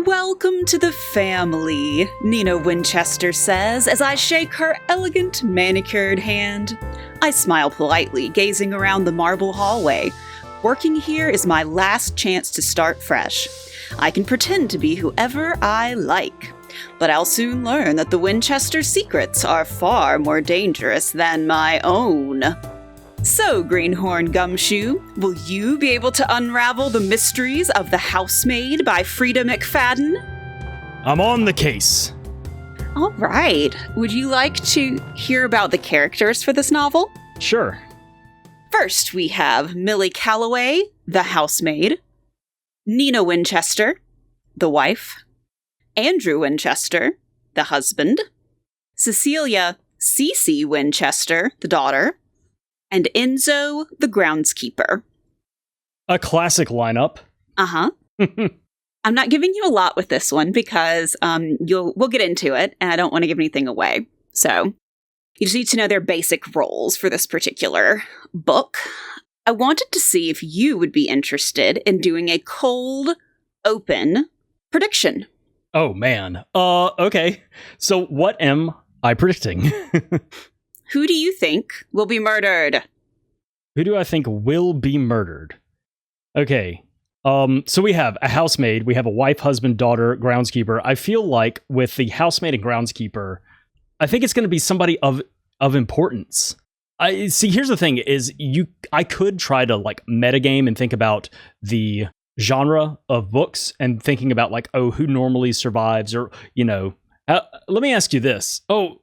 Welcome to the family, Nina Winchester says as I shake her elegant, manicured hand. I smile politely, gazing around the marble hallway. Working here is my last chance to start fresh. I can pretend to be whoever I like, but I'll soon learn that the Winchester secrets are far more dangerous than my own. So, Greenhorn Gumshoe, will you be able to unravel the mysteries of The Housemaid by Freida McFadden? I'm on the case. All right. Would you like to hear about the characters for this novel? Sure. First, we have Millie Calloway, the housemaid, Nina Winchester, the wife, Andrew Winchester, the husband, Cecilia Cece Winchester, the daughter, and Enzo, the groundskeeper. A classic lineup. Uh-huh. I'm not giving you a lot with this one because we'll get into it, and I don't want to give anything away. So you just need to know their basic roles for this particular book. I wanted to see if you would be interested in doing a cold, open prediction. Oh, man. Okay. So what am I predicting? Who do you think will be murdered? Who do I think will be murdered? Okay. So we have a housemaid, we have a wife, husband, daughter, groundskeeper. I feel like with the housemaid and groundskeeper, I think it's going to be somebody of importance. Here's the thing is I could try to like metagame and think about the genre of books and thinking about like, oh, who normally survives or, let me ask you this. Oh,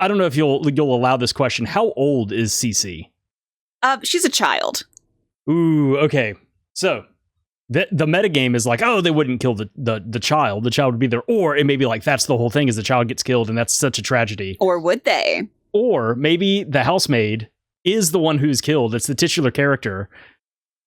I don't know if you'll allow this question. How old is Cece? She's a child. Ooh, okay. So the metagame is like, oh, they wouldn't kill the child. The child would be there. Or it may be like, that's the whole thing is the child gets killed and that's such a tragedy. Or would they? Or maybe the housemaid is the one who's killed. It's the titular character.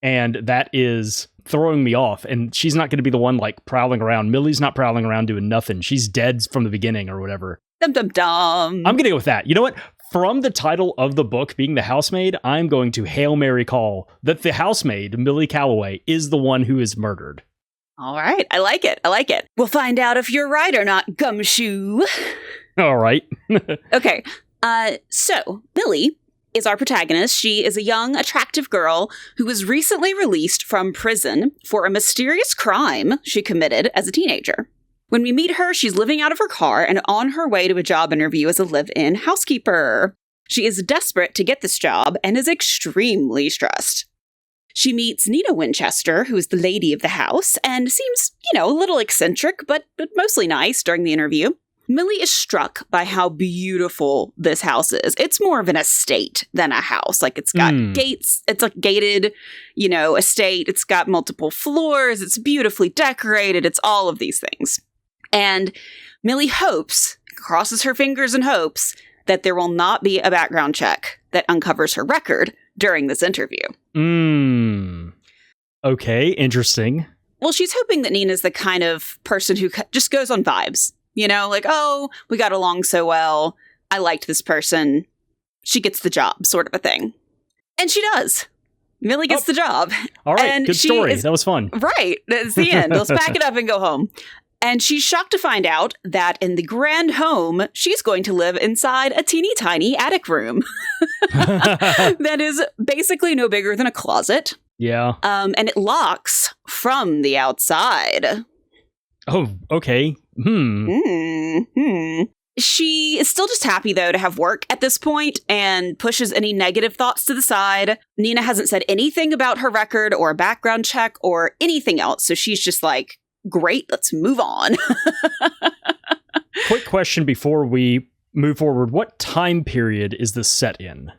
And that is throwing me off. And she's not going to be the one like prowling around. Millie's not prowling around doing nothing. She's dead from the beginning or whatever. Dum dum dum. I'm going to go with that. You know what? From the title of the book being The Housemaid, I'm going to Hail Mary call that the housemaid, Millie Calloway, is the one who is murdered. All right. I like it. We'll find out if you're right or not, Gumshoe. All right. Okay. So Millie is our protagonist. She is a young, attractive girl who was recently released from prison for a mysterious crime she committed as a teenager. When we meet her, she's living out of her car and on her way to a job interview as a live-in housekeeper. She is desperate to get this job and is extremely stressed. She meets Nina Winchester, who is the lady of the house, and seems, a little eccentric, but mostly nice during the interview. Millie is struck by how beautiful this house is. It's more of an estate than a house. Like, it's got gates. It's a gated, estate. It's got multiple floors. It's beautifully decorated. It's all of these things. And Millie crosses her fingers and hopes that there will not be a background check that uncovers her record during this interview. Okay, interesting. Well, she's hoping that Nina's the kind of person who just goes on vibes. Like, oh, we got along so well. I liked this person. She gets the job, sort of a thing. And she does. Millie gets the job. All right, and good story. That was fun. Right, that's the end. Let's pack it up and go home. And she's shocked to find out that in the grand home, she's going to live inside a teeny tiny attic room that is basically no bigger than a closet. Yeah. And it locks from the outside. Oh, okay. She is still just happy, though, to have work at this point and pushes any negative thoughts to the side. Nina hasn't said anything about her record or a background check or anything else. So she's just like, great, let's move on. Quick question before we move forward. What time period is this set in?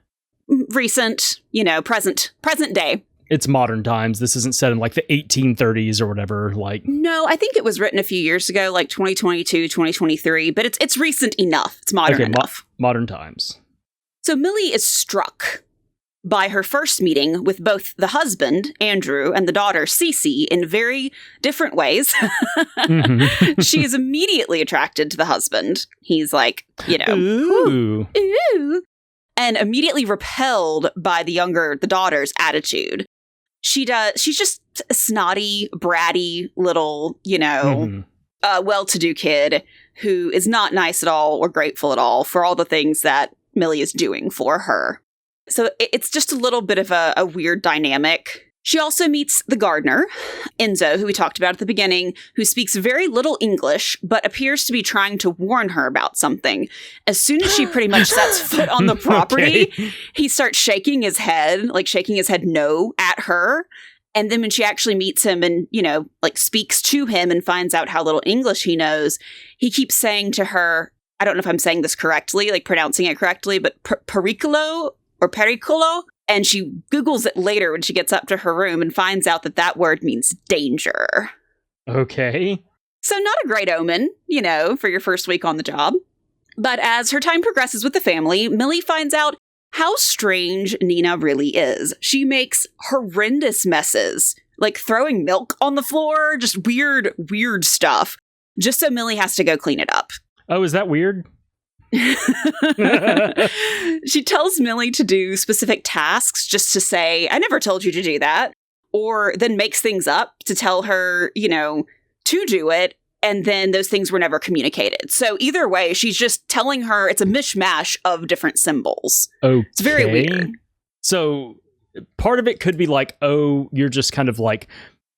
Recent, present day. It's modern times. This isn't set in like the 1830s or whatever. No, I think it was written a few years ago, like 2022, 2023, but it's recent enough. It's modern enough. Modern times. So Millie is struck by her first meeting with both the husband, Andrew, and the daughter, Cece, in very different ways. She is immediately attracted to the husband. He's like, ooh, and immediately repelled by the daughter's attitude. She's just a snotty, bratty little, well-to-do kid who is not nice at all or grateful at all for all the things that Millie is doing for her. So it's just a little bit of a weird dynamic. She also meets the gardener, Enzo, who we talked about at the beginning, who speaks very little English, but appears to be trying to warn her about something. As soon as she pretty much sets foot on the property, he starts shaking his head no at her. And then when she actually meets him and, speaks to him and finds out how little English he knows, he keeps saying to her, I don't know if I'm saying this correctly, pronouncing it correctly, but pericolo or pericolo. And she Googles it later when she gets up to her room and finds out that word means danger. Okay. So not a great omen, for your first week on the job. But as her time progresses with the family, Millie finds out how strange Nina really is. She makes horrendous messes, like throwing milk on the floor, just weird stuff, just so Millie has to go clean it up. Oh, is that weird? She tells Millie to do specific tasks just to say, I never told you to do that. Or then makes things up to tell her, to do it. And then those things were never communicated. So either way, she's just telling her it's a mishmash of different symbols. Okay. It's very weird. So part of it could be like, oh, you're just kind of like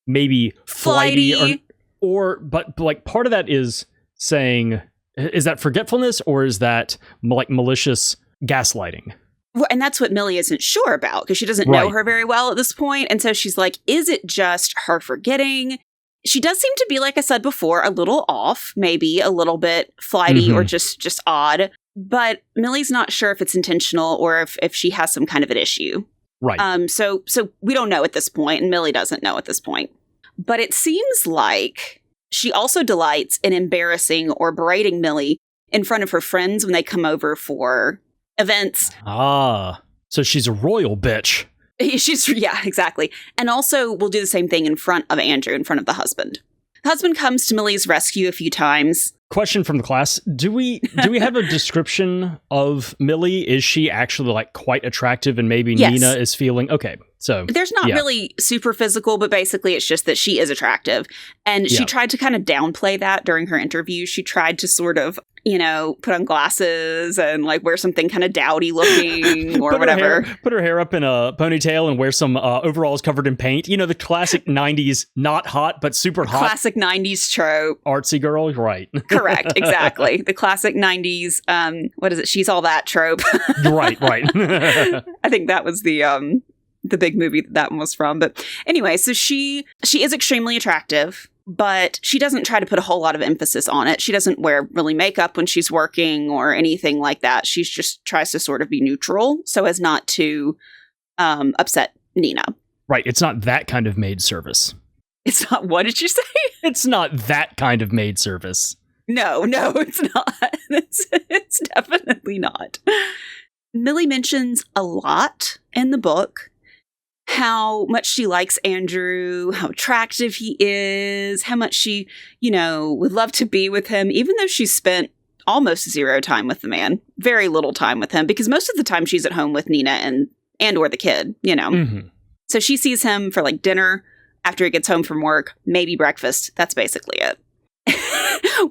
maybe flighty. But part of that is saying, is that forgetfulness or is that like malicious gaslighting? Well, and that's what Millie isn't sure about because she doesn't know her very well at this point. And so she's like, is it just her forgetting? She does seem to be, like I said before, a little off, maybe a little bit flighty or just odd. But Millie's not sure if it's intentional or if she has some kind of an issue. Right. So we don't know at this point, and Millie doesn't know at this point. But it seems like she also delights in embarrassing or berating Millie in front of her friends when they come over for events. Ah, so she's a royal bitch. Yeah, exactly. And also will do the same thing in front of Andrew, in front of the husband. The husband comes to Millie's rescue a few times. Question from the class. Do we have a description of Millie? Is she actually like quite attractive and maybe Yes. Nina is feeling okay. So there's not really super physical, but basically it's just that she is attractive. And she tried to kind of downplay that during her interview. She tried to sort of, put on glasses and like wear something kind of dowdy looking or whatever. Put her hair up in a ponytail and wear some overalls covered in paint. The classic 90s, not hot, but super hot. Classic 90s trope. Artsy girl, right. Correct, exactly. The classic 90s, what is it? She's All That trope. Right. I think that was the big movie that one was from. But anyway, so she is extremely attractive, but she doesn't try to put a whole lot of emphasis on it. She doesn't wear really makeup when she's working or anything like that. She just tries to sort of be neutral so as not to upset Nina. Right. It's not that kind of maid service. It's not, what did you say? It's not that kind of maid service. No, it's not. It's definitely not. Millie mentions a lot in the book how much she likes Andrew, how attractive he is, how much she, would love to be with him, even though she's spent almost zero time with the man, very little time with him, because most of the time she's at home with Nina and or the kid, Mm-hmm. So she sees him for like dinner after he gets home from work, maybe breakfast. That's basically it.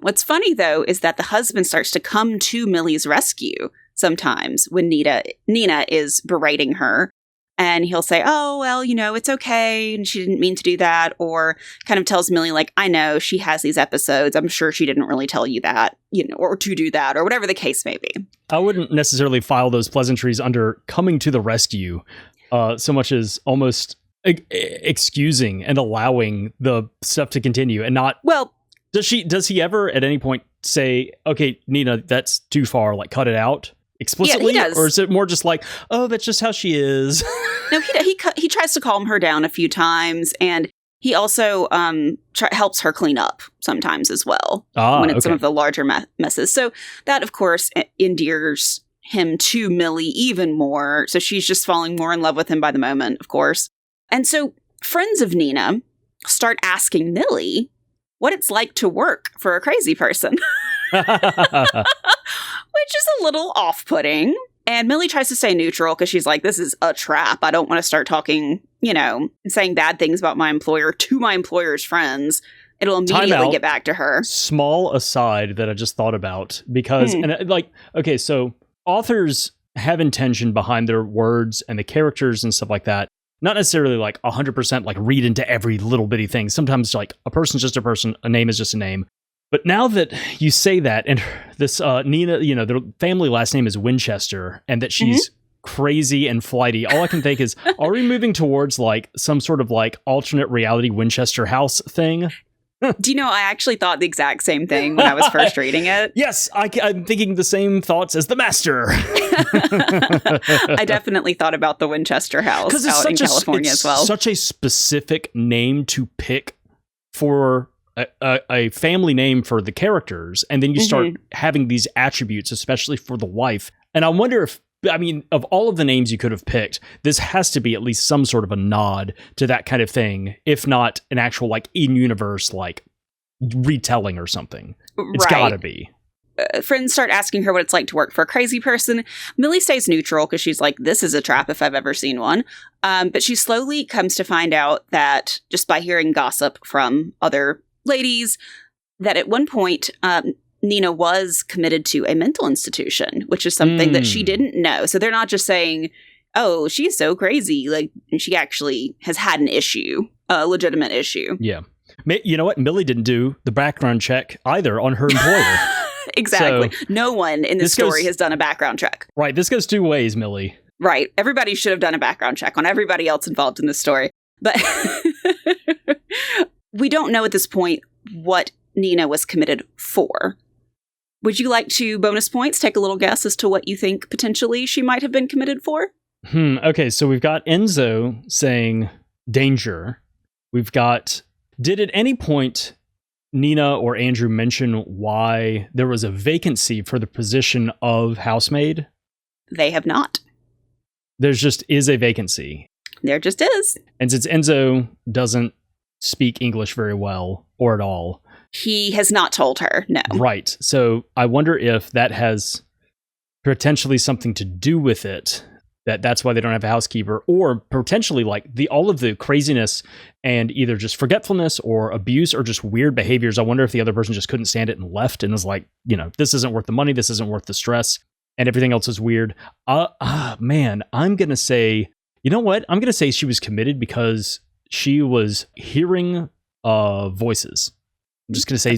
What's funny, though, is that the husband starts to come to Millie's rescue sometimes when Nina is berating her. And he'll say, oh, well, it's okay. And she didn't mean to do that. Or kind of tells Millie, like, I know she has these episodes. I'm sure she didn't really tell you that, or to do that, or whatever the case may be. I wouldn't necessarily file those pleasantries under coming to the rescue so much as almost excusing and allowing the stuff to continue and not. Well, does he ever at any point say, okay, Nina, that's too far, like cut it out? Explicitly, yeah, he does. Or is it more just like, oh, that's just how she is? No, he tries to calm her down a few times, and he also helps her clean up sometimes as well when it's some of the larger messes. So that, of course, endears him to Millie even more. So she's just falling more in love with him by the moment, of course. And so friends of Nina start asking Millie what it's like to work for a crazy person. Which is a little off-putting. And Millie tries to stay neutral because she's like, this is a trap. I don't want to start talking, saying bad things about my employer to my employer's friends. It'll immediately get back to her. Small aside that I just thought about, because, okay, so authors have intention behind their words and the characters and stuff like that. Not necessarily like 100% like read into every little bitty thing. Sometimes like a person's just a person, a name is just a name. But now that you say that, and this Nina, their family last name is Winchester, and that she's crazy and flighty, all I can think is, are we moving towards like some sort of like alternate reality Winchester house thing? Do you know, I actually thought the exact same thing when I was first reading it. Yes, I'm thinking the same thoughts as the master. I definitely thought about the Winchester house out in California as well. It's such a specific name to pick for a family name for the characters, and then you start having these attributes, especially for the wife. And I wonder if, of all of the names you could have picked, this has to be at least some sort of a nod to that kind of thing, if not an actual, like, in-universe, like, retelling or something. It's gotta be. Friends start asking her what it's like to work for a crazy person. Millie stays neutral because she's like, this is a trap if I've ever seen one. But she slowly comes to find out that, just by hearing gossip from other ladies, that at one point, Nina was committed to a mental institution, which is something that she didn't know. So they're not just saying, oh, she's so crazy. Like, she actually has had an issue, a legitimate issue. Yeah. You know what? Millie didn't do the background check either on her employer. Exactly. So, no one in this story has done a background check. Right. This goes two ways, Millie. Right. Everybody should have done a background check on everybody else involved in this story. But we don't know at this point what Nina was committed for. Would you like to, bonus points, take a little guess as to what you think potentially she might have been committed for? Okay, so we've got Enzo saying danger. We've got, did at any point Nina or Andrew mention why there was a vacancy for the position of housemaid? They have not. There's just is a vacancy. There just is. And since Enzo doesn't speak English very well or at all, he has not told her, no. Right. So I wonder if that has potentially something to do with it, that's why they don't have a housekeeper, or potentially like all of the craziness and either just forgetfulness or abuse or just weird behaviors. I wonder if the other person just couldn't stand it and left and was like, this isn't worth the money, this isn't worth the stress, and everything else is weird. Man, I'm going to say, you know what? I'm going to say she was committed because she was hearing voices. I'm just going to say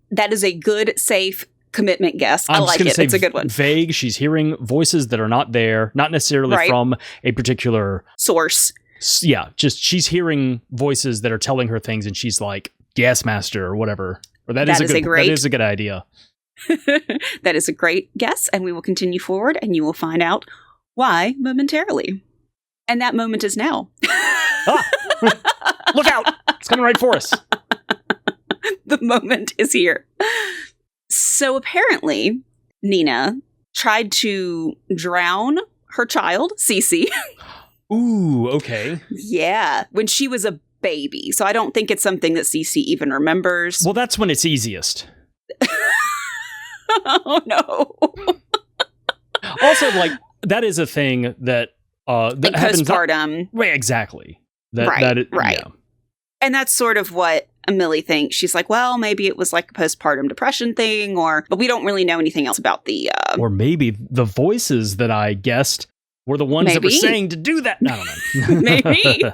that is a good, safe commitment guess. I like it. It's a good one. Vague. She's hearing voices that are not there, not necessarily from a particular source. Yeah. Just she's hearing voices that are telling her things, and she's like, yes, master, or whatever. Or that is a good idea. That is a great guess. And we will continue forward and you will find out why momentarily. And that moment is now. Look out. It's coming right for us. The moment is here. So apparently, Nina tried to drown her child, Cece. Ooh, okay. Yeah, when she was a baby. So I don't think it's something that Cece even remembers. Well, that's when it's easiest. Oh, no. Also, like, that is a thing that happens. Postpartum. Right, exactly. Right. Yeah. And that's sort of what Millie thinks. She's like, well, maybe it was like a postpartum depression thing, but we don't really know anything else about the... Or maybe the voices that I guessed were the ones that were saying to do that. I don't know. Maybe. It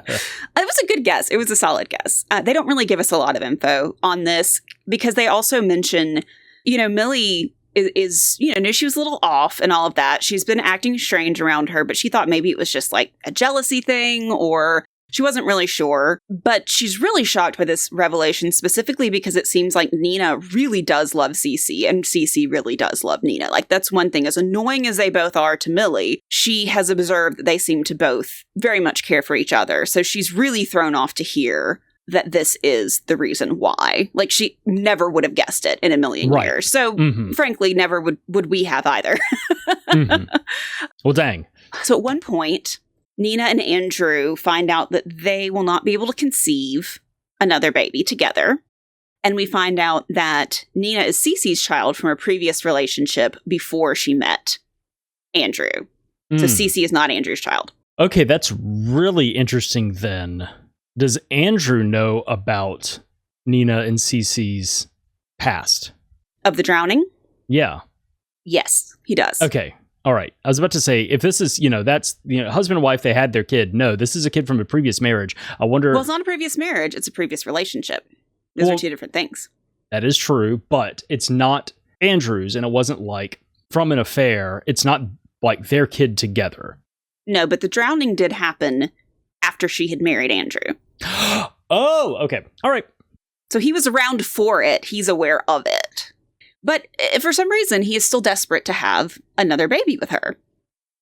was a good guess. It was a solid guess. They don't really give us a lot of info on this because they also mention, Millie is knew she was a little off and all of that. She's been acting strange around her, but she thought maybe it was just like a jealousy thing, or she wasn't really sure. But she's really shocked by this revelation, specifically because it seems like Nina really does love Cece, and Cece really does love Nina. Like, that's one thing. As annoying as they both are to Millie, she has observed that they seem to both very much care for each other. So she's really thrown off to hear that this is the reason why. Like, she never would have guessed it in a million years. So, frankly, never would we have either. Well, dang. So at one point, Nina and Andrew find out that they will not be able to conceive another baby together. And we find out that Nina is Cece's child from a previous relationship before she met Andrew. So Cece is not Andrew's child. Okay, that's really interesting then. Does Andrew know about Nina and Cece's past? Of the drowning? Yeah. Yes, he does. Okay. All right. I was about to say, if this is, that's, husband and wife, they had their kid. No, this is a kid from a previous marriage. I wonder. Well, it's not a previous marriage. It's a previous relationship. Those are two different things. That is true, but it's not Andrew's, and it wasn't like from an affair. It's not like their kid together. No, but the drowning did happen after she had married Andrew. Oh, okay. All right. So he was around for it. He's aware of it. But for some reason, he is still desperate to have another baby with her,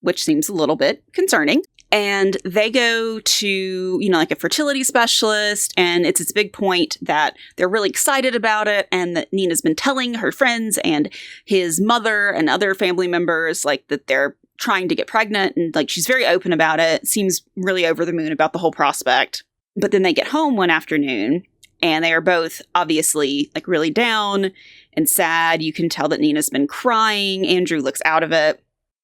which seems a little bit concerning. And they go to, like a fertility specialist, and it's this big point that they're really excited about it, and that Nina's been telling her friends and his mother and other family members, like, that they're trying to get pregnant, and, like, she's very open about it, seems really over the moon about the whole prospect. But then they get home one afternoon, and they are both obviously, like, really down and sad. You can tell that Nina's been crying. Andrew looks out of it.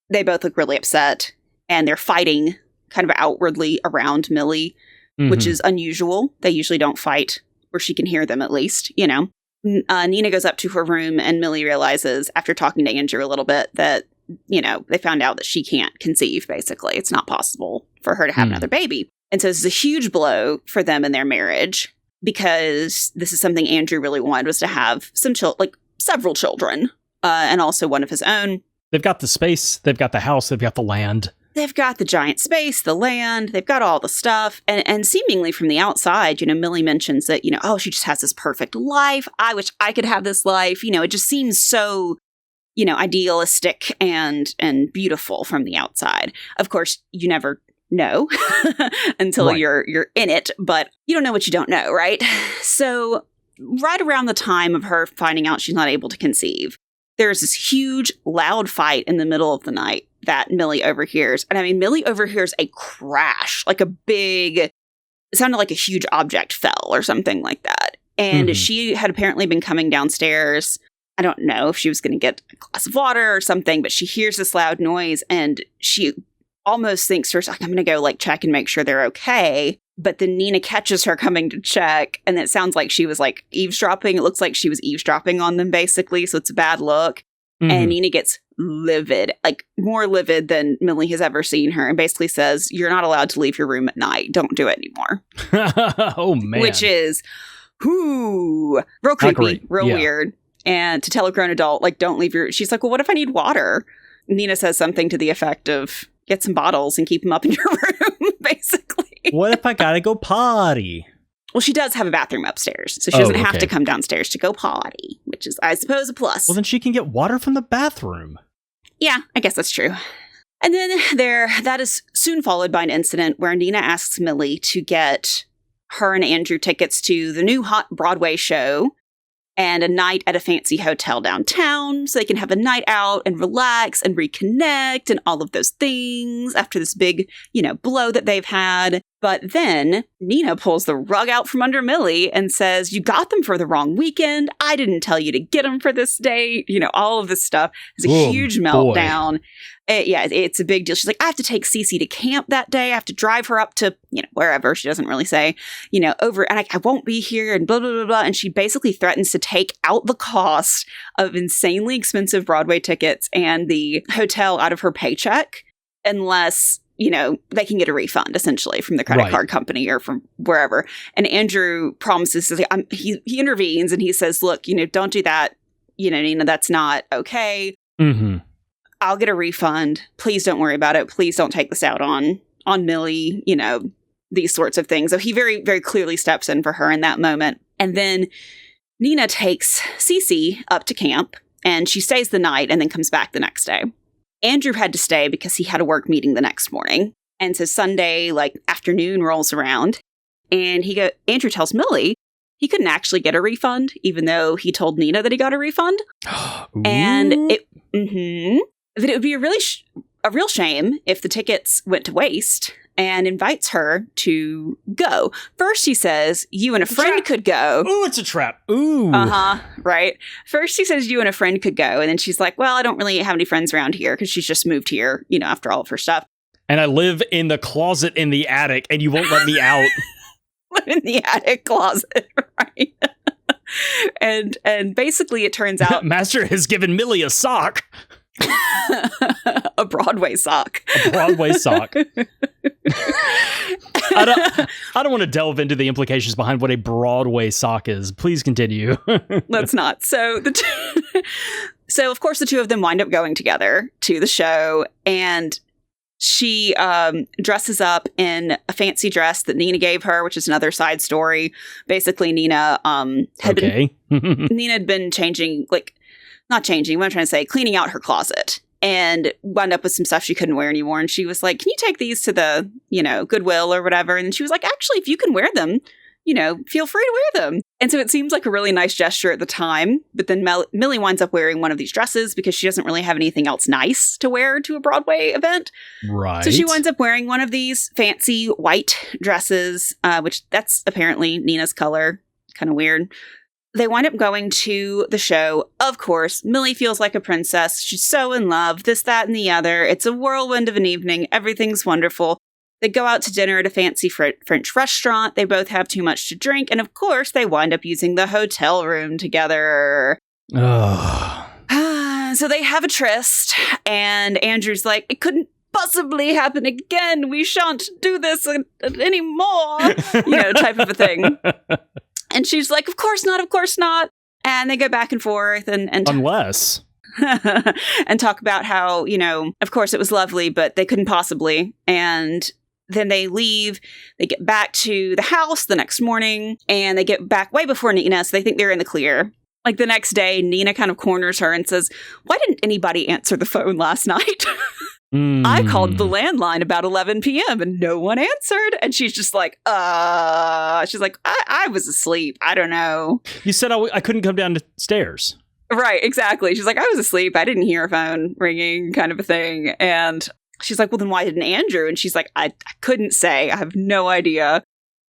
They both look really upset, and they're fighting kind of outwardly around Millie, which is unusual. They usually don't fight where she can hear them, at least, Nina goes up to her room, and Millie realizes, after talking to Andrew a little bit, that, they found out that she can't conceive, basically. It's not possible for her to have another baby. And so this is a huge blow for them in their marriage, because this is something Andrew really wanted, was to have several children, and also one of his own. They've got the space, they've got the house, they've got the land. They've got the giant space, the land, they've got all the stuff. And seemingly from the outside, Millie mentions that, she just has this perfect life. I wish I could have this life. It just seems so, idealistic and beautiful from the outside. Of course, you never know until you're in it, but you don't know what you don't know, right? So right around the time of her finding out she's not able to conceive, there's this huge, loud fight in the middle of the night that Millie overhears. And Millie overhears a crash, like it sounded like a huge object fell or something like that. And she had apparently been coming downstairs. I don't know if she was going to get a glass of water or something, but she hears this loud noise, and she almost thinks to herself, I'm going to go check and make sure they're okay. But then Nina catches her coming to check, and it sounds like she was eavesdropping. It looks like she was eavesdropping on them, basically. So it's a bad look. And Nina gets livid, more livid than Millie has ever seen her, and basically says, you're not allowed to leave your room at night. Don't do it anymore. Oh, man. Which is, real creepy, real weird. And to tell a grown adult, don't leave your... She's like, well, what if I need water? Nina says something to the effect of, get some bottles and keep them up in your room, basically. What if I gotta go potty? Well, she does have a bathroom upstairs, so she doesn't have to come downstairs to go potty, which is, I suppose, a plus. Well, then she can get water from the bathroom. Yeah, I guess that's true. And then that is soon followed by an incident where Nina asks Millie to get her and Andrew tickets to the new hot Broadway show and a night at a fancy hotel downtown, so they can have a night out and relax and reconnect and all of those things after this big, blow that they've had. But then Nina pulls the rug out from under Millie and says, you got them for the wrong weekend. I didn't tell you to get them for this date. All of this stuff. It's a huge meltdown. It's a big deal. She's like, I have to take Cece to camp that day. I have to drive her up to, wherever. She doesn't really say, over, and I won't be here, and blah, blah, blah, blah. And she basically threatens to take out the cost of insanely expensive Broadway tickets and the hotel out of her paycheck unless, they can get a refund, essentially, from the credit card company or from wherever. And Andrew promises, he intervenes, and he says, look, don't do that. Nina, that's not okay. I'll get a refund. Please don't worry about it. Please don't take this out on Millie, these sorts of things. So he very, very clearly steps in for her in that moment. And then Nina takes Cece up to camp, and she stays the night and then comes back the next day. Andrew had to stay because he had a work meeting the next morning. And so Sunday, afternoon rolls around, and Andrew tells Millie he couldn't actually get a refund, even though he told Nina that he got a refund. And that it would be a real shame if the tickets went to waste, and invites her to go. First, he says, you and a friend could go. Ooh, it's a trap. Ooh. Right. First, he says you and a friend could go. And then she's like, well, I don't really have any friends around here, because she's just moved here, after all of her stuff. And I live in the closet in the attic, and you won't let me out. Live in the attic closet, right? And basically it turns out Master has given Millie a sock. A Broadway sock. A Broadway sock. I don't want to delve into the implications behind what a Broadway sock is. Please continue. Let's not. So so of course the two of them wind up going together to the show, and she dresses up in a fancy dress that Nina gave her, which is another side story. Basically, Nina had been changing, not changing, what I'm trying to say, cleaning out her closet, and wound up with some stuff she couldn't wear anymore. And she was like, can you take these to the, Goodwill or whatever? And she was like, actually, if you can wear them, feel free to wear them. And so it seems like a really nice gesture at the time. But then Millie winds up wearing one of these dresses because she doesn't really have anything else nice to wear to a Broadway event. Right. So she winds up wearing one of these fancy white dresses, which that's apparently Nina's color. Kind of weird. They wind up going to the show. Of course, Millie feels like a princess. She's so in love, this, that, and the other. It's a whirlwind of an evening. Everything's wonderful. They go out to dinner at a fancy French restaurant. They both have too much to drink. And of course, they wind up using the hotel room together. So they have a tryst. And Andrew's like, it couldn't possibly happen again. We shan't do this anymore. Type of a thing. And she's like, of course not, of course not. And they go back and forth and unless and talk about how, of course it was lovely, but they couldn't possibly. And then they leave. They get back to the house the next morning, and they get back way before Nina, so they think they're in the clear. Like the next day, Nina kind of corners her and says, why didn't anybody answer the phone last night? I called the landline about 11 p.m. and no one answered. And she's just like, she's like, I was asleep. I don't know. You said I couldn't come down the stairs. Right, exactly. She's like, I was asleep. I didn't hear a phone ringing, kind of a thing. And she's like, well, then why didn't Andrew? And she's like, I couldn't say. I have no idea.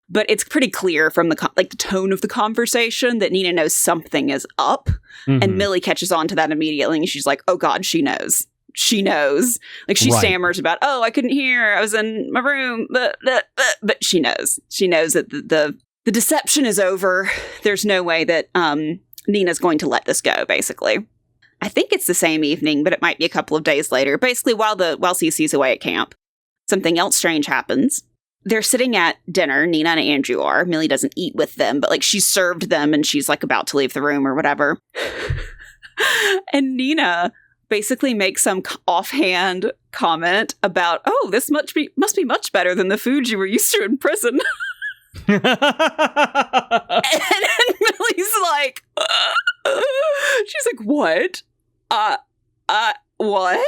But it's pretty clear from the tone of the conversation that Nina knows something is up. Mm-hmm. And Millie catches on to that immediately. And she's like, oh, God, she knows. She knows. Like, she stammers about, I couldn't hear. I was in my room. But she knows. She knows that the deception is over. There's no way that Nina's going to let this go, basically. I think it's the same evening, but it might be a couple of days later. Basically, while Cece's away at camp, something else strange happens. They're sitting at dinner, Nina and Andrew are. Millie doesn't eat with them, but she's served them and she's about to leave the room or whatever. And Nina basically makes some offhand comment about, this must be much better than the food you were used to in prison. And Millie's like, she's like, what? What?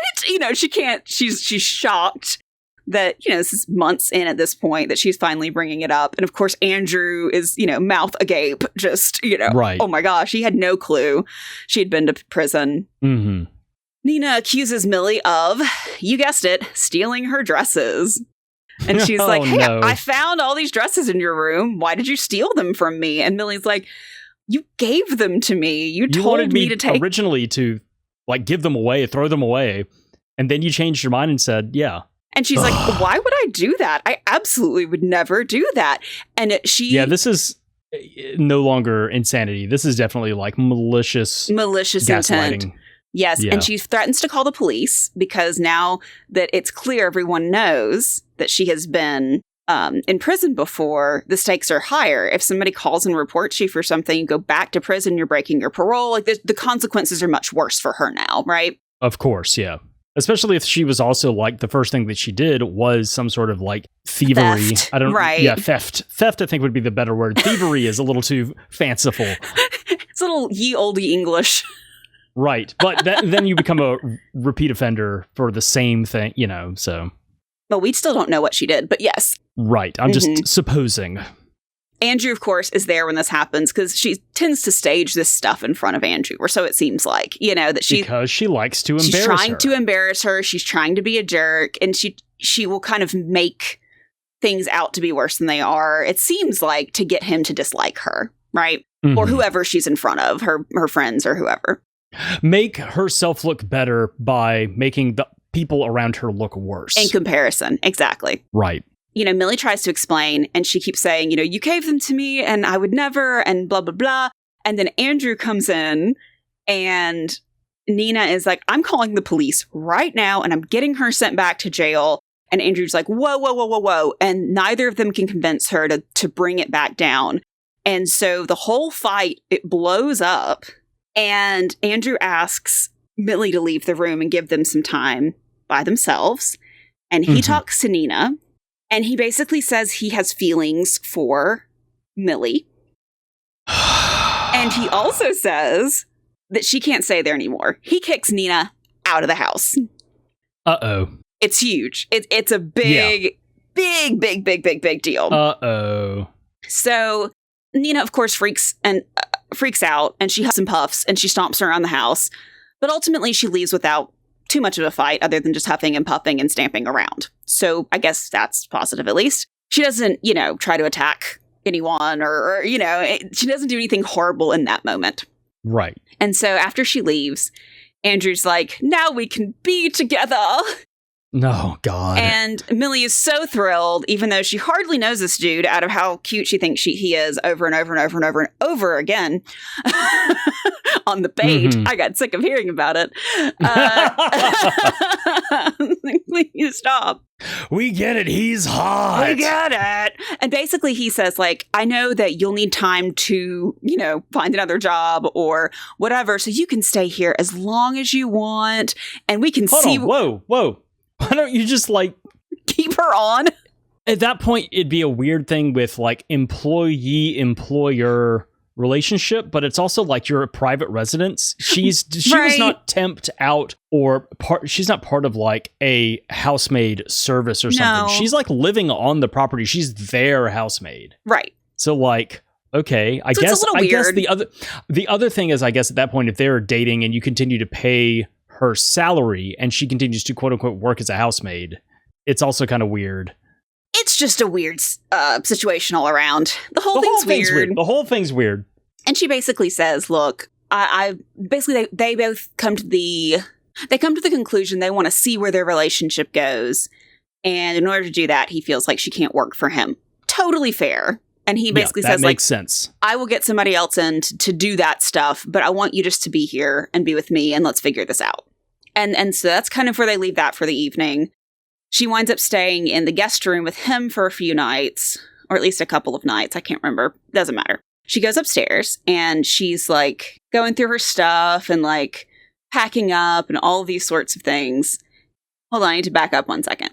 She's shocked that, this is months in at this point that she's finally bringing it up. And of course, Andrew is, mouth agape, just, right. Oh my gosh, he had no clue she had been to prison. Mm-hmm. Nina accuses Millie of, you guessed it, stealing her dresses. And she's like, hey, no. I found all these dresses in your room. Why did you steal them from me? And Millie's like, you gave them to me. You told me to take... originally to, give them away, throw them away. And then you changed your mind and said, yeah. And she's like, why would I do that? I absolutely would never do that. And she... Yeah, this is no longer insanity. This is definitely malicious gaslighting. Intent. Yes, yeah. And she threatens to call the police because now that it's clear everyone knows that she has been in prison before, the stakes are higher. If somebody calls and reports you for something, you go back to prison, you're breaking your parole. The consequences are much worse for her now, right? Of course, yeah. Especially if she was also the first thing that she did was some sort of thievery. Theft, right. Yeah, theft. Theft, I think, would be the better word. Thievery is a little too fanciful. It's a little ye olde English. Right. But then you become a repeat offender for the same thing, so. Well, we still don't know what she did, but yes. Right. I'm just supposing. Andrew, of course, is there when this happens because she tends to stage this stuff in front of Andrew, or so it seems like, that she... Because she likes to embarrass her. She's trying to embarrass her. She's trying to be a jerk, and she will kind of make things out to be worse than they are. It seems like to get him to dislike her, right? Mm-hmm. Or whoever she's in front of, her friends or whoever. Make herself look better by making the people around her look worse. In comparison, exactly. Right. Millie tries to explain, and she keeps saying, you gave them to me, and I would never, and blah, blah, blah. And then Andrew comes in and Nina is like, I'm calling the police right now and I'm getting her sent back to jail. And Andrew's like, whoa, whoa, whoa, whoa, whoa. And neither of them can convince her to bring it back down. And so the whole fight, it blows up. And Andrew asks Millie to leave the room and give them some time by themselves. And he talks to Nina. And he basically says he has feelings for Millie. And he also says that she can't stay there anymore. He kicks Nina out of the house. Uh-oh. It's huge. It's a big deal. Uh-oh. So Nina, of course, freaks out, and she huffs and puffs, and she stomps around the house. But ultimately, she leaves without too much of a fight, other than just huffing and puffing and stamping around. So I guess that's positive, at least. She doesn't, try to attack anyone or she doesn't do anything horrible in that moment. Right. And so after she leaves, Andrew's like, now we can be together. No, God. And Millie is so thrilled, even though she hardly knows this dude, out of how cute she thinks he is over and over and over and over and over again on the page. I got sick of hearing about it. Please stop. We get it. He's hot. We get it. And basically he says, like, I know that you'll need time to, find another job or whatever, so you can stay here as long as you want, and we can see. Whoa. Why don't you just, keep her on? At that point, it'd be a weird thing with, employee-employer relationship, but it's also like you're a private residence. She Right. was not temped out or she's not part of, a housemaid service or something. No. She's, living on the property. She's their housemaid. Right. So, okay, I So guess it's a little I guess weird. the other thing is, I guess at that point, if they're dating and you continue to pay her salary and she continues to quote unquote work as a housemaid, it's also kind of weird. It's just a weird situation all around. The whole thing's weird. The whole thing's weird. And she basically says, look, I basically they both come to the conclusion they want to see where their relationship goes. And in order to do that, he feels like she can't work for him. Totally fair. And he basically says, that makes sense. I will get somebody else in to do that stuff, but I want you just to be here and be with me and let's figure this out. And so that's kind of where they leave that for the evening. She winds up staying in the guest room with him for a few nights, or at least a couple of nights. I can't remember. Doesn't matter. She goes upstairs and she's going through her stuff and packing up and all of these sorts of things. Hold on, I need to back up 1 second.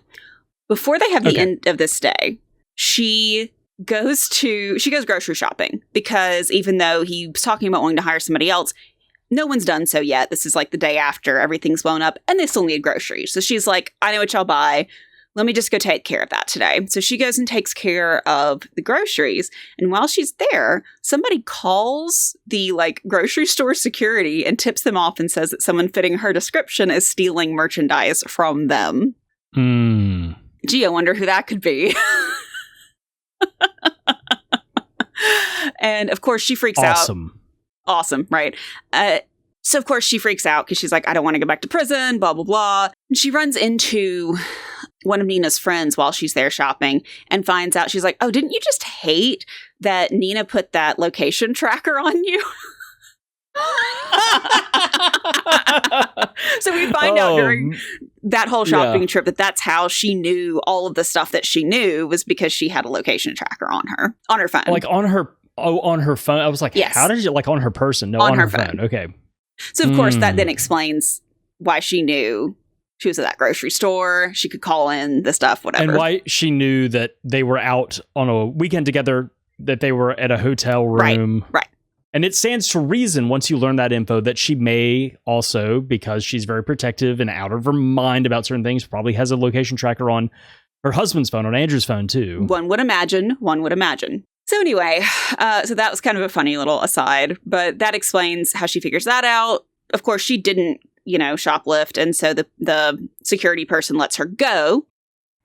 Before they have the end of this day, she goes grocery shopping, because even though he was talking about wanting to hire somebody else, no one's done so yet. This is the day after everything's blown up and they still need groceries. So she's like, I know what y'all buy. Let me just go take care of that today. So she goes and takes care of the groceries. And while she's there, somebody calls the grocery store security and tips them off and says that someone fitting her description is stealing merchandise from them. Gee, I wonder who that could be. And of course she freaks out. Awesome, right? So of course she freaks out because she's like, I don't want to go back to prison, blah, blah, blah. And she runs into one of Nina's friends while she's there shopping and finds out, she's like, oh, didn't you just hate that Nina put that location tracker on you? So we find out during that whole shopping trip that's how she knew all of the stuff that she knew, was because she had a location tracker on her phone. On her phone? I was like, yes. How did you, on her person? No, on her phone. Okay. So of course that then explains why she knew she was at that grocery store. She could call in the stuff, whatever. And why she knew that they were out on a weekend together, that they were at a hotel room. Right. And it stands to reason, once you learn that info, that she may also, because she's very protective and out of her mind about certain things, probably has a location tracker on her husband's phone, on Andrew's phone, too. One would imagine. So anyway, so that was kind of a funny little aside, but that explains how she figures that out. Of course, she didn't, shoplift, and so the security person lets her go.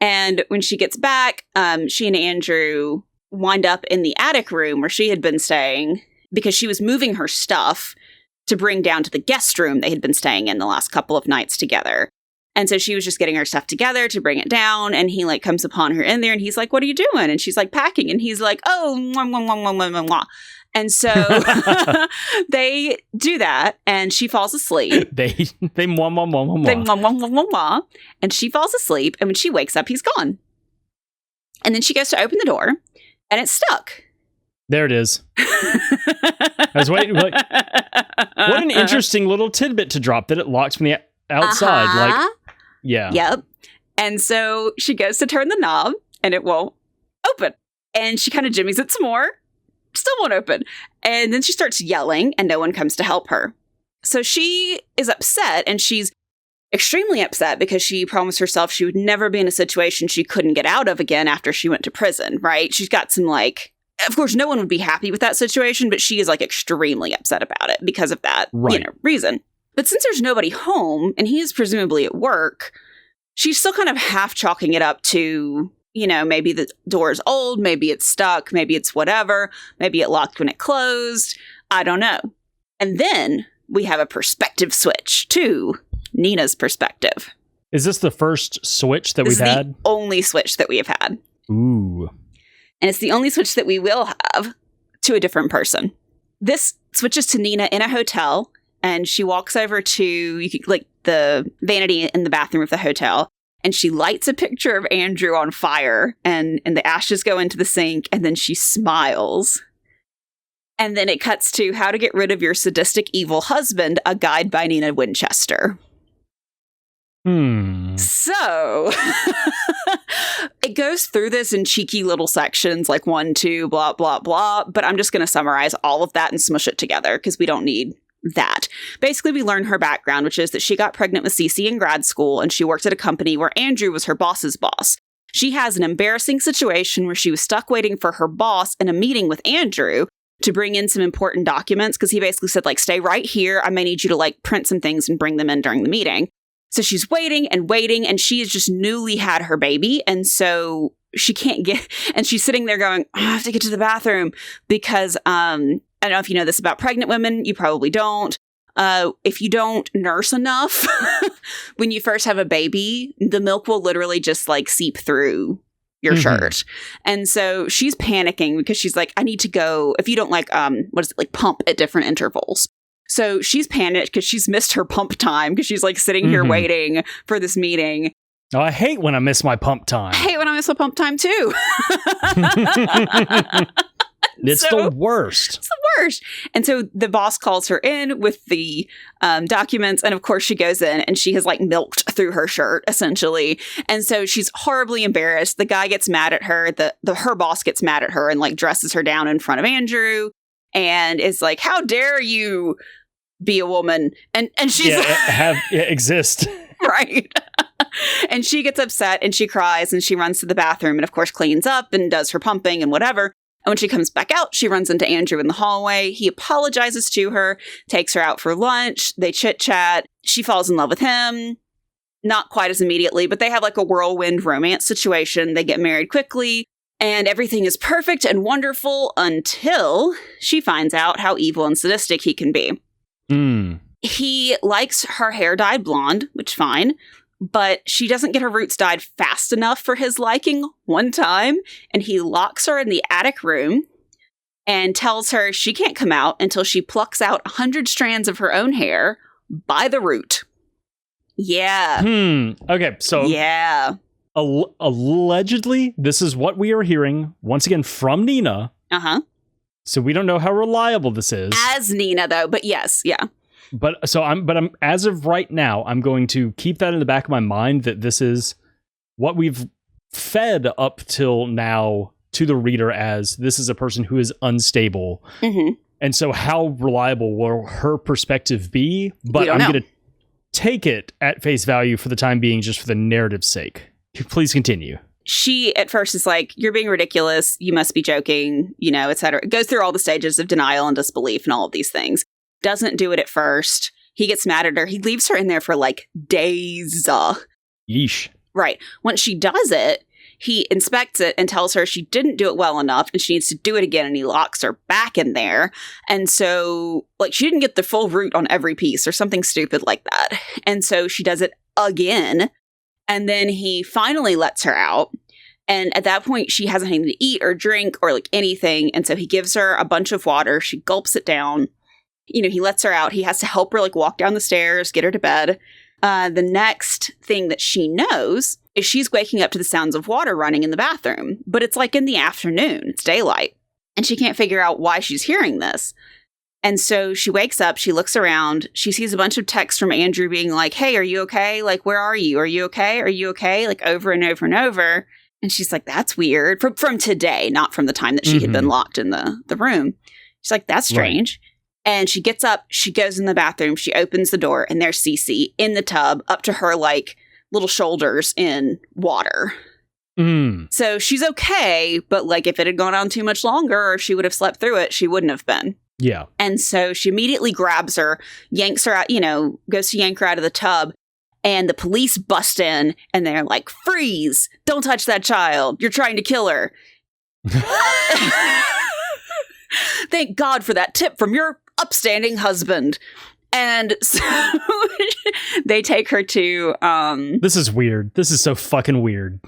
And when she gets back, she and Andrew wind up in the attic room where she had been staying, because she was moving her stuff to bring down to the guest room they had been staying in the last couple of nights together. And so she was just getting her stuff together to bring it down, and he comes upon her in there, and he's like, what are you doing? And she's like, packing. And he's like, oh, mwah, mwah, mwah, mwah, mwah, mwah. And so they do that, and she falls asleep. They mwah, mwah, mwah, mwah, They mwah. mwah, mwah, mwah, mwah, mwah, and she falls asleep, and when she wakes up, he's gone. And then she goes to open the door, and it's stuck. There it is. I was waiting. Like, what an interesting little tidbit to drop that it locks from the outside. Like, yeah. Yep. And so she goes to turn the knob, and it won't open. And she kind of jimmies it some more. Still won't open. And then she starts yelling, and no one comes to help her. So she is upset, and she's extremely upset because she promised herself she would never be in a situation she couldn't get out of again after she went to prison, right? She's got some, like, of course, no one would be happy with that situation, but she is, like, extremely upset about it because of that, reason. But since there's nobody home, and he is presumably at work, she's still kind of half chalking it up to, maybe the door is old, maybe it's stuck, maybe it's whatever, maybe it locked when it closed. I don't know. And then we have a perspective switch to Nina's perspective. Is this the first switch that we've had? This is the only switch that we have had. Ooh. And it's the only switch that we will have to a different person. This switches to Nina in a hotel, and she walks over to the vanity in the bathroom of the hotel, and she lights a picture of Andrew on fire, and the ashes go into the sink, and then she smiles. And then it cuts to How to Get Rid of Your Sadistic Evil Husband, a guide by Nina Winchester. So it goes through this in cheeky little sections, like 1, 2, blah, blah, blah. But I'm just going to summarize all of that and smush it together because we don't need that. Basically, we learn her background, which is that she got pregnant with Cece in grad school, and she worked at a company where Andrew was her boss's boss. She has an embarrassing situation where she was stuck waiting for her boss in a meeting with Andrew to bring in some important documents, because he basically said, like, stay right here. I may need you to, like, print some things and bring them in during the meeting. So she's waiting, and she has just newly had her baby, and so she can't get, and she's sitting there going, I have to get to the bathroom, because, I don't know if you know this about pregnant women, you probably don't. If you don't nurse enough, when you first have a baby, the milk will literally just, like, seep through your shirt. And so she's panicking because she's like, I need to go, if you don't, like, pump at different intervals. So she's panicked because she's missed her pump time because she's, like, sitting here waiting for this meeting. Oh, I hate when I miss my pump time. I hate when I miss my pump time, too. It's the worst. It's the worst. And so the boss calls her in with the documents. And, of course, she goes in and she has, like, milked through her shirt, essentially. And so she's horribly embarrassed. The guy gets mad at her. Her boss gets mad at her and, like, dresses her down in front of Andrew. And is like, how dare you be a woman? And she's exist. Right. And she gets upset and she cries and she runs to the bathroom and, of course, cleans up and does her pumping and whatever. And when she comes back out, she runs into Andrew in the hallway. He apologizes to her, takes her out for lunch. They chit chat. She falls in love with him. Not quite as immediately, but they have, like, a whirlwind romance situation. They get married quickly. And everything is perfect and wonderful until she finds out how evil and sadistic he can be. He likes her hair dyed blonde, which fine, but she doesn't get her roots dyed fast enough for his liking one time, and he locks her in the attic room and tells her she can't come out until she plucks out 100 strands of her own hair by the root. Yeah. Okay, so... Yeah. Allegedly, this is what we are hearing, once again, from Nina. So we don't know how reliable this is. As Nina, though, but yes, yeah. But I'm as of right now, I'm going to keep that in the back of my mind that this is what we've fed up till now to the reader as this is a person who is unstable. And so how reliable will her perspective be? But I'm going to take it at face value for the time being, just for the narrative's sake. Please continue. She, at first, is like, you're being ridiculous. You must be joking, etc. Goes through all the stages of denial and disbelief and all of these things. Doesn't do it at first. He gets mad at her. He leaves her in there for, like, days. Yeesh. Right. Once she does it, he inspects it and tells her she didn't do it well enough and she needs to do it again, and he locks her back in there. And so, like, she didn't get the full root on every piece or something stupid like that. And so she does it again. And then he finally lets her out. And at that point, she hasn't anything to eat or drink or like anything. And so he gives her a bunch of water. She gulps it down. You know, he lets her out. He has to help her like walk down the stairs, get her to bed. The next thing that she knows is she's waking up to the sounds of water running in the bathroom. But it's like in the afternoon. It's daylight. And she can't figure out why she's hearing this. And so she wakes up, she looks around, she sees a bunch of texts from Andrew being like, hey, are you okay? Like, where are you? Are you okay? Are you okay? Like over and over and over. And she's like, that's weird. From today, not from the time that she had been locked in the room. She's like, that's strange. Right. And she gets up, she goes in the bathroom, she opens the door, and there's Cece in the tub up to her like little shoulders in water. So she's okay, but like if it had gone on too much longer or if she would have slept through it, she wouldn't have been. Yeah. And so she immediately grabs her, yanks her out, you know, goes to yank her out of the tub. And the police bust in and they're like, freeze! Don't touch that child. You're trying to kill her. Thank God for that tip from your upstanding husband. And so they take her to... This is weird. This is so fucking weird.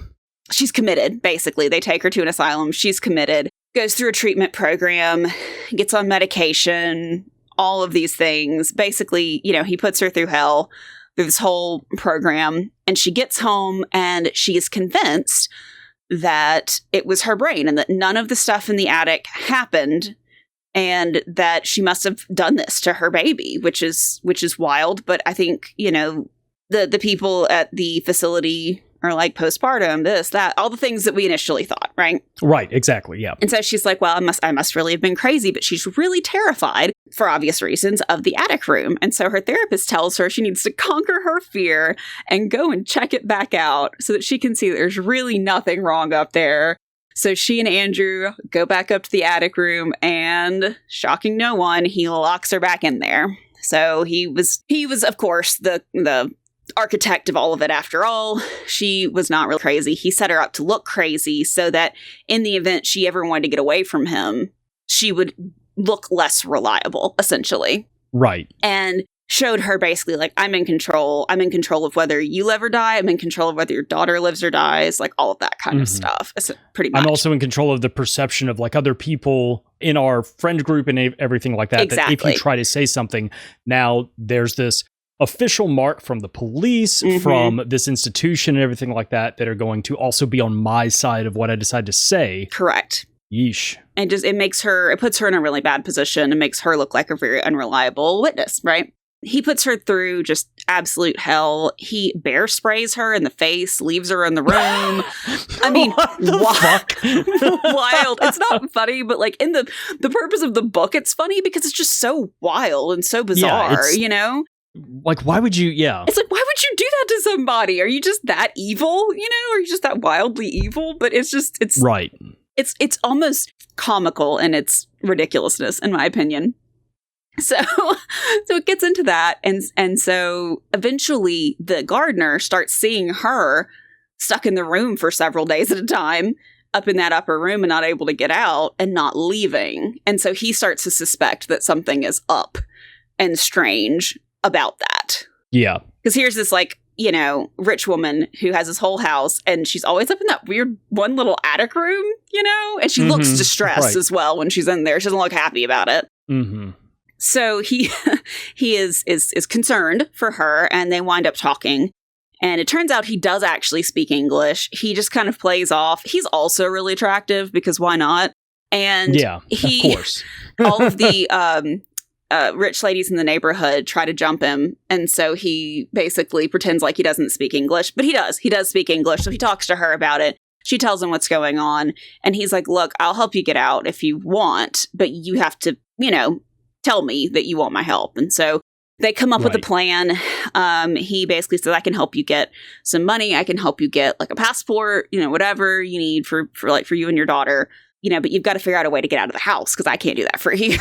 She's committed, basically. They take her to an asylum. She's committed. Goes through a treatment program. Gets on medication. All of these things. Basically, you know, he puts her through hell. Through this whole program, and she gets home and she is convinced that it was her brain and that none of the stuff in the attic happened and that she must have done this to her baby, which is wild. But I think, you know, the people at the facility are like postpartum, this, that, all the things that we initially thought, right? Right, exactly, yeah. And so she's like, well, I must really have been crazy, but she's really terrified, for obvious reasons, of the attic room. And so her therapist tells her she needs to conquer her fear and go and check it back out so that she can see there's really nothing wrong up there. So she and Andrew go back up to the attic room and, shocking no one, he locks her back in there. So he was of course, the architect of all of it after all. She was not real crazy. He set her up to look crazy so that in the event she ever wanted to get away from him, she would look less reliable, essentially. Right. And showed her basically like, I'm in control. I'm in control of whether you live or die. I'm in control of whether your daughter lives or dies, like all of that kind of stuff. It's pretty much. I'm also in control of the perception of like other people in our friend group and everything like that. Exactly. That if you try to say something, now there's this official mark from the police, from this institution and everything like that are going to also be on my side of what I decide to say. Correct. Yeesh. And just it puts her in a really bad position and makes her look like a very unreliable witness, right? He puts her through just absolute hell. He bear sprays her in the face, leaves her in the room. I mean, wild. It's not funny, but like in the purpose of the book, it's funny because it's just so wild and so bizarre, you know? Like, why would you, It's like, why would you do that to somebody? Are you just that evil, you know? Are you just that wildly evil? But it's right. It's almost comical in its ridiculousness, in my opinion. So it gets into that. And so eventually the gardener starts seeing her stuck in the room for several days at a time, up in that upper room and not able to get out and not leaving. And so he starts to suspect that something is up and strange about that. Yeah. Because here's this like, you know, rich woman who has this whole house and she's always up in that weird one little attic room, you know, and she looks distressed as well when she's in there. She doesn't look happy about it. So he is concerned for her and they wind up talking. And it turns out he does actually speak English. He just kind of plays off. He's also really attractive because why not? And yeah, of course. All of the rich ladies in the neighborhood try to jump him. And so he basically pretends like he doesn't speak English, but he does. He does speak English. So he talks to her about it. She tells him what's going on. And he's like, look, I'll help you get out if you want, but you have to, you know, tell me that you want my help. And so they come up with a plan. He basically says, I can help you get some money. I can help you get like a passport, you know, whatever you need for you and your daughter. You know, but you've got to figure out a way to get out of the house because I can't do that for you.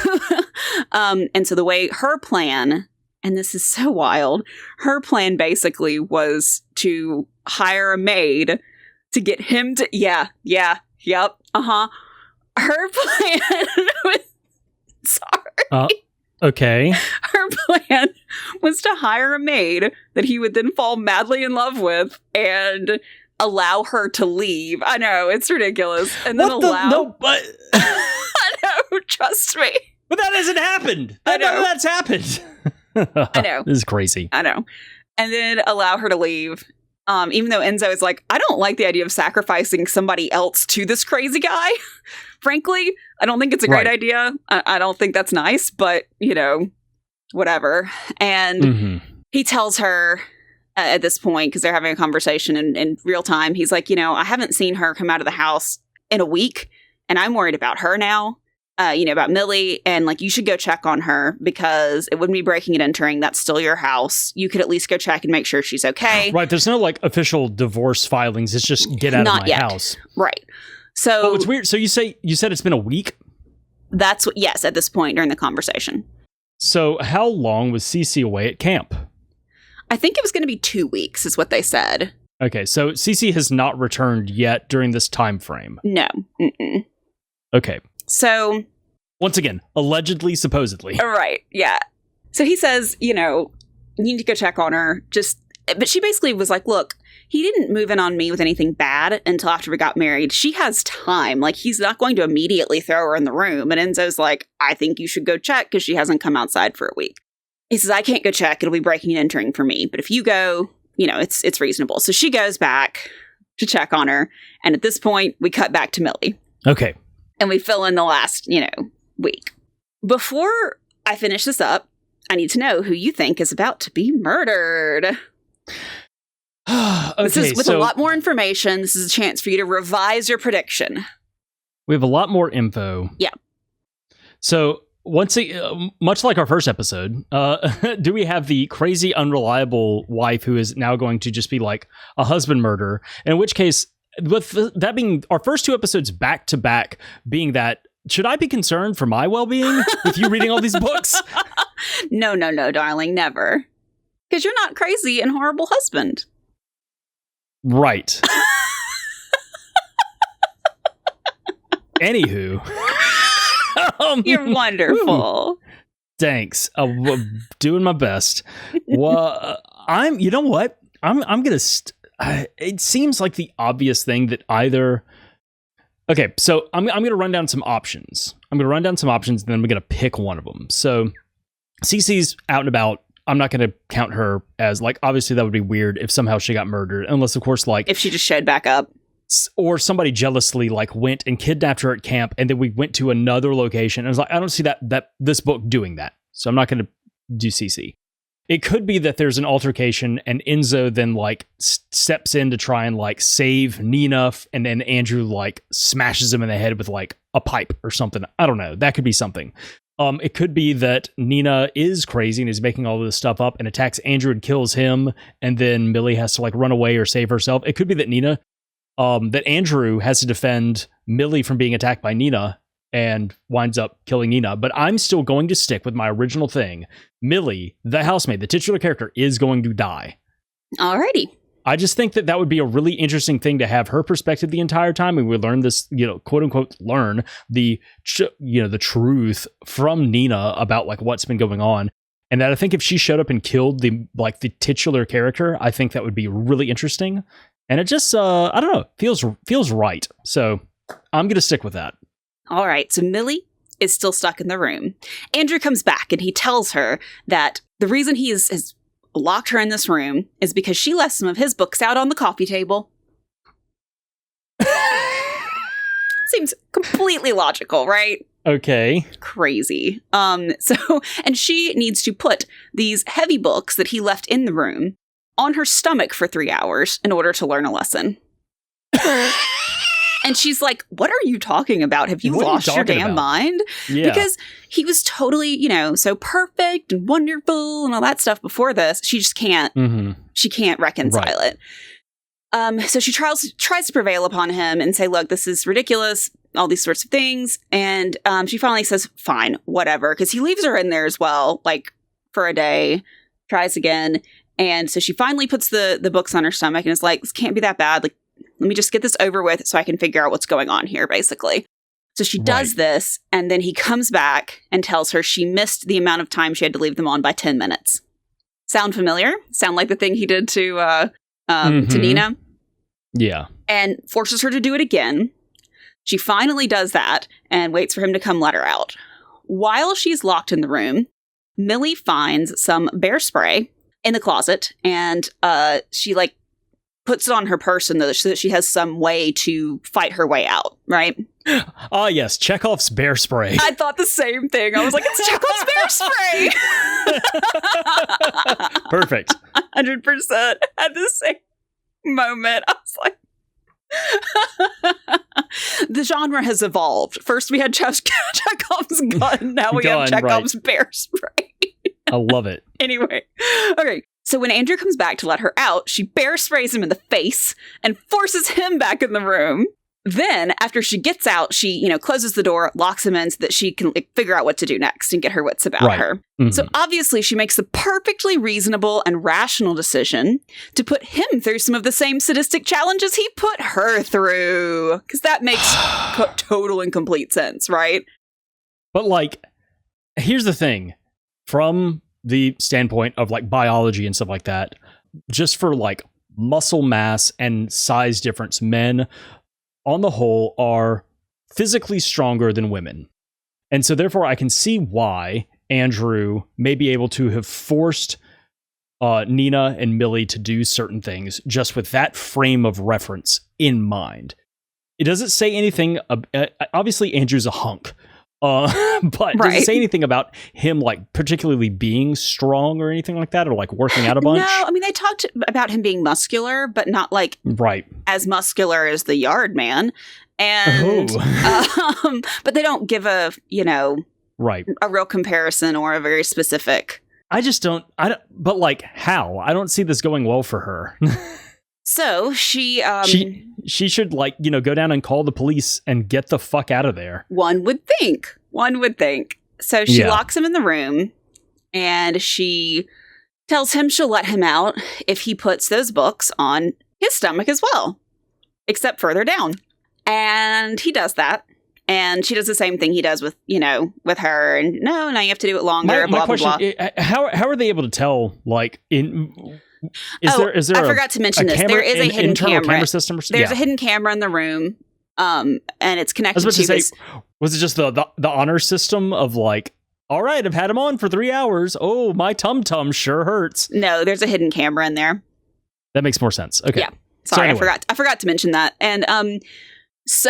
And so the way her plan, and this is so wild, her plan basically was to hire a maid to get him to, Her plan was, sorry. Okay. Her plan was to hire a maid that he would then fall madly in love with and allow her to leave. I know, it's ridiculous. And then No, but I know, trust me. But that hasn't happened. I know. That's happened. I know. This is crazy. I know. And then allow her to leave. Even though Enzo is like, I don't like the idea of sacrificing somebody else to this crazy guy. Frankly, I don't think it's a great idea. I don't think that's nice, but, whatever. And he tells her at this point, because they're having a conversation in real time, he's like, I haven't seen her come out of the house in a week, and I'm worried about her now. About Millie, and like, you should go check on her because it wouldn't be breaking and entering. That's still your house. You could at least go check and make sure she's okay. Right. There's no like official divorce filings. It's just get out of my house. Right. So it's weird. So you said it's been a week? That's what, yes, at this point during the conversation. So how long was Cece away at camp? I think it was going to be 2 weeks is what they said. Okay. So Cece has not returned yet during this time frame. No. Mm-mm. Okay. So, once again, allegedly, supposedly. Right, yeah. So he says, you need to go check on her. But she basically was like, look, he didn't move in on me with anything bad until after we got married. She has time. Like, he's not going to immediately throw her in the room. And Enzo's like, I think you should go check because she hasn't come outside for a week. He says, I can't go check. It'll be breaking and entering for me. But if you go, it's reasonable. So she goes back to check on her. And at this point, we cut back to Millie. Okay. And we fill in the last, week. Before I finish this up, I need to know who you think is about to be murdered. Okay, this is with a lot more information. This is a chance for you to revise your prediction. We have a lot more info. Yeah. So, much like our first episode, do we have the crazy, unreliable wife who is now going to just be like a husband murderer? In which case, with that being our first 2 episodes back to back, being that, should I be concerned for my well-being with you reading all these books? No, darling, never. Because you're not crazy and horrible husband. Right. Anywho. You're wonderful. Thanks. Doing my best. Well, you know what? I'm going to... it seems like the obvious thing that either... Okay, so I'm going to run down some options. And then I'm going to pick one of them. So Cece's out and about. I'm not going to count her as, like, obviously that would be weird if somehow she got murdered. Unless, of course, like... if she just showed back up. Or somebody jealously, like, went and kidnapped her at camp, and then we went to another location. And I was like, I don't see this book doing that. So I'm not going to do Cece. It could be that there's an altercation and Enzo then like steps in to try and like save Nina, and then Andrew like smashes him in the head with like a pipe or something. I don't know. That could be something. It could be that Nina is crazy and is making all this stuff up and attacks Andrew and kills him, and then Millie has to like run away or save herself. It could be that that Andrew has to defend Millie from being attacked by Nina and winds up killing Nina. But I'm still going to stick with my original thing. Millie, the housemaid, the titular character, is going to die. Alrighty. I just think that would be a really interesting thing to have her perspective the entire time, and we learn this, quote unquote, learn the truth from Nina about like what's been going on. And that I think if she showed up and killed the titular character, I think that would be really interesting. And it just, I don't know, feels right. So I'm going to stick with that. All right, so Millie is still stuck in the room. Andrew comes back and he tells her that the reason he has locked her in this room is because she left some of his books out on the coffee table. Seems completely logical, right? Okay. Crazy. And she needs to put these heavy books that he left in the room on her stomach for 3 hours in order to learn a lesson. And she's like, what are you talking about? Have you lost your damn mind? Yeah. Because he was totally, so perfect and wonderful and all that stuff before this. She just can't, she can't reconcile it. So she tries to prevail upon him and say, look, this is ridiculous, all these sorts of things. And she finally says, fine, whatever. Because he leaves her in there as well, like for a day, tries again. And so she finally puts the books on her stomach and is like, this can't be that bad. Like, let me just get this over with so I can figure out what's going on here, basically. So she does this, and then he comes back and tells her she missed the amount of time she had to leave them on by 10 minutes. Sound familiar? Sound like the thing he did to Nina? Yeah. And forces her to do it again. She finally does that and waits for him to come let her out. While she's locked in the room, Millie finds some bear spray in the closet, and she puts it on her person so that she has some way to fight her way out, right? Ah, yes, Chekhov's bear spray. I thought the same thing. I was like, it's Chekhov's bear spray! Perfect. 100% at the same moment. I was like, the genre has evolved. First we had Chekhov's gun, now we have Chekhov's bear spray. I love it. Anyway, okay. So when Andrew comes back to let her out, she bear sprays him in the face and forces him back in the room. Then, after she gets out, she, closes the door, locks him in so that she can figure out what to do next and get her wits about her. Mm-hmm. So obviously, she makes the perfectly reasonable and rational decision to put him through some of the same sadistic challenges he put her through. Because that makes total and complete sense, right? But, here's the thing. From the standpoint of, biology and stuff like that, just for, muscle mass and size difference, men on the whole, are physically stronger than women. And so therefore I can see why Andrew may be able to have forced Nina and Millie to do certain things just with that frame of reference in mind. It doesn't say anything, obviously Andrew's a hunk, but does it say anything about him particularly being strong or anything like that, or working out a bunch? No, I mean they talked about him being muscular, but not as muscular as the yard man, and but they don't give a a real comparison or a very specific. I don't. But how? I don't see this going well for her. So she should go down and call the police and get the fuck out of there. One would think. So she locks him in the room, and she tells him she'll let him out if he puts those books on his stomach as well, except further down. And he does that. And she does the same thing he does with her. And now you have to do it longer, my blah, question, blah, blah. How are they able to tell, Is there I forgot to mention this. Camera, there is a hidden camera system. There's a hidden camera in the room, and it's connected to this. Was it just the honor system of all right, I've had him on for 3 hours. Oh, my tum-tum sure hurts. No, there's a hidden camera in there. That makes more sense. Okay. Yeah. Sorry, anyway. I forgot to mention that. And so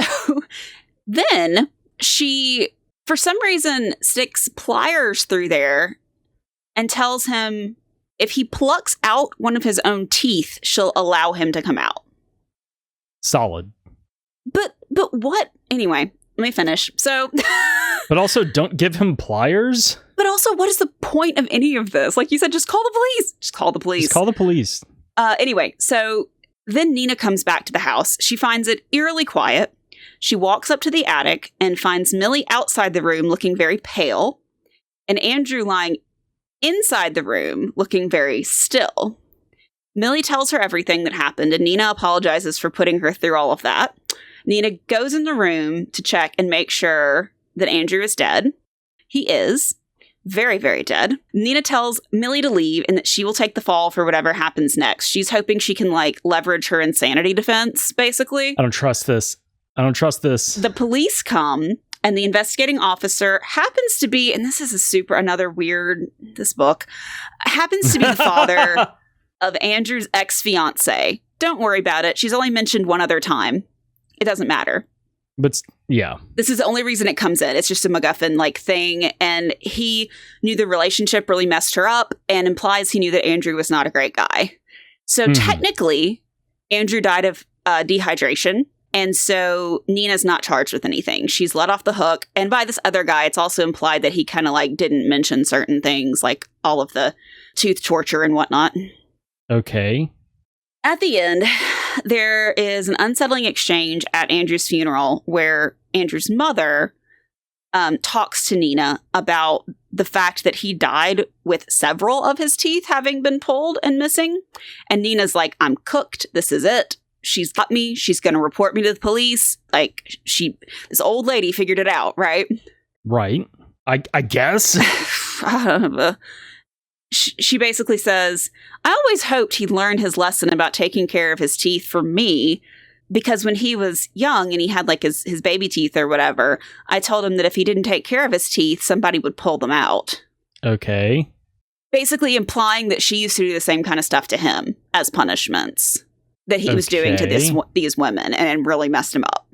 then she, for some reason, sticks pliers through there and tells him if he plucks out one of his own teeth, she'll allow him to come out. Solid. But what? Anyway, let me finish. So... But also, don't give him pliers? But also, what is the point of any of this? Like you said, just call the police. Just call the police. Just call the police. Anyway, so then Nina comes back to the house. She finds it eerily quiet. She walks up to the attic and finds Millie outside the room looking very pale, and Andrew lying inside the room looking very still. Millie tells her everything that happened, and Nina apologizes for putting her through all of that. Nina goes in the room to check and make sure that Andrew is dead. He is. Very, very dead. Nina tells Millie to leave and that she will take the fall for whatever happens next. She's hoping she can, leverage her insanity defense, basically. I don't trust this. The police come, and the investigating officer happens to be, and this is this book, happens to be the father of Andrew's ex-fiancée. Don't worry about it. She's only mentioned one other time. It doesn't matter. But, yeah. This is the only reason it comes in. It's just a MacGuffin, thing. And he knew the relationship really messed her up and implies he knew that Andrew was not a great guy. So technically, Andrew died of dehydration. And so Nina's not charged with anything. She's let off the hook. And by this other guy, it's also implied that he kind of didn't mention certain things, like all of the tooth torture and whatnot. Okay. At the end, there is an unsettling exchange at Andrew's funeral where Andrew's mother talks to Nina about the fact that he died with several of his teeth having been pulled and missing. And Nina's like, I'm cooked. This is it. She's got me. She's going to report me to the police. This old lady figured it out, right? Right. I guess. she basically says, I always hoped he learned his lesson about taking care of his teeth for me, because when he was young and he had like his baby teeth or whatever, I told him that if he didn't take care of his teeth, somebody would pull them out. Okay. Basically implying that she used to do the same kind of stuff to him as punishments that he was doing to these women, and really messed him up.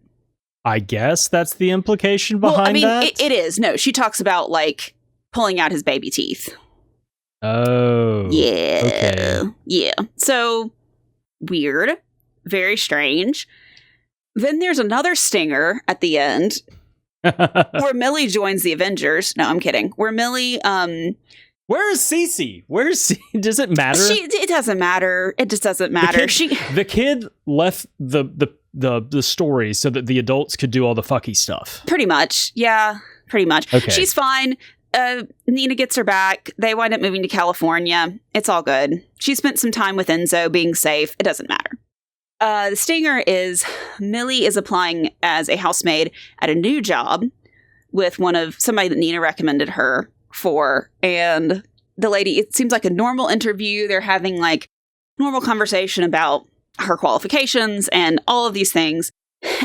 I guess that's the implication behind that? It is. No, she talks about like pulling out his baby teeth. Oh. Yeah. Okay. Yeah. So, weird. Very strange. Then there's another stinger at the end where Millie joins the Avengers. No, I'm kidding. Where Millie, Where is Cece? Does it matter? It doesn't matter. It just doesn't matter. The kid left the story so that the adults could do all the fucky stuff. Pretty much. Yeah, pretty much. Okay. She's fine. Nina gets her back. They wind up moving to California. It's all good. She spent some time with Enzo being safe. It doesn't matter. The stinger is Millie is applying as a housemaid at a new job with somebody that Nina recommended her for. And the lady, it seems like a normal interview. They're having like normal conversation about her qualifications and all of these things.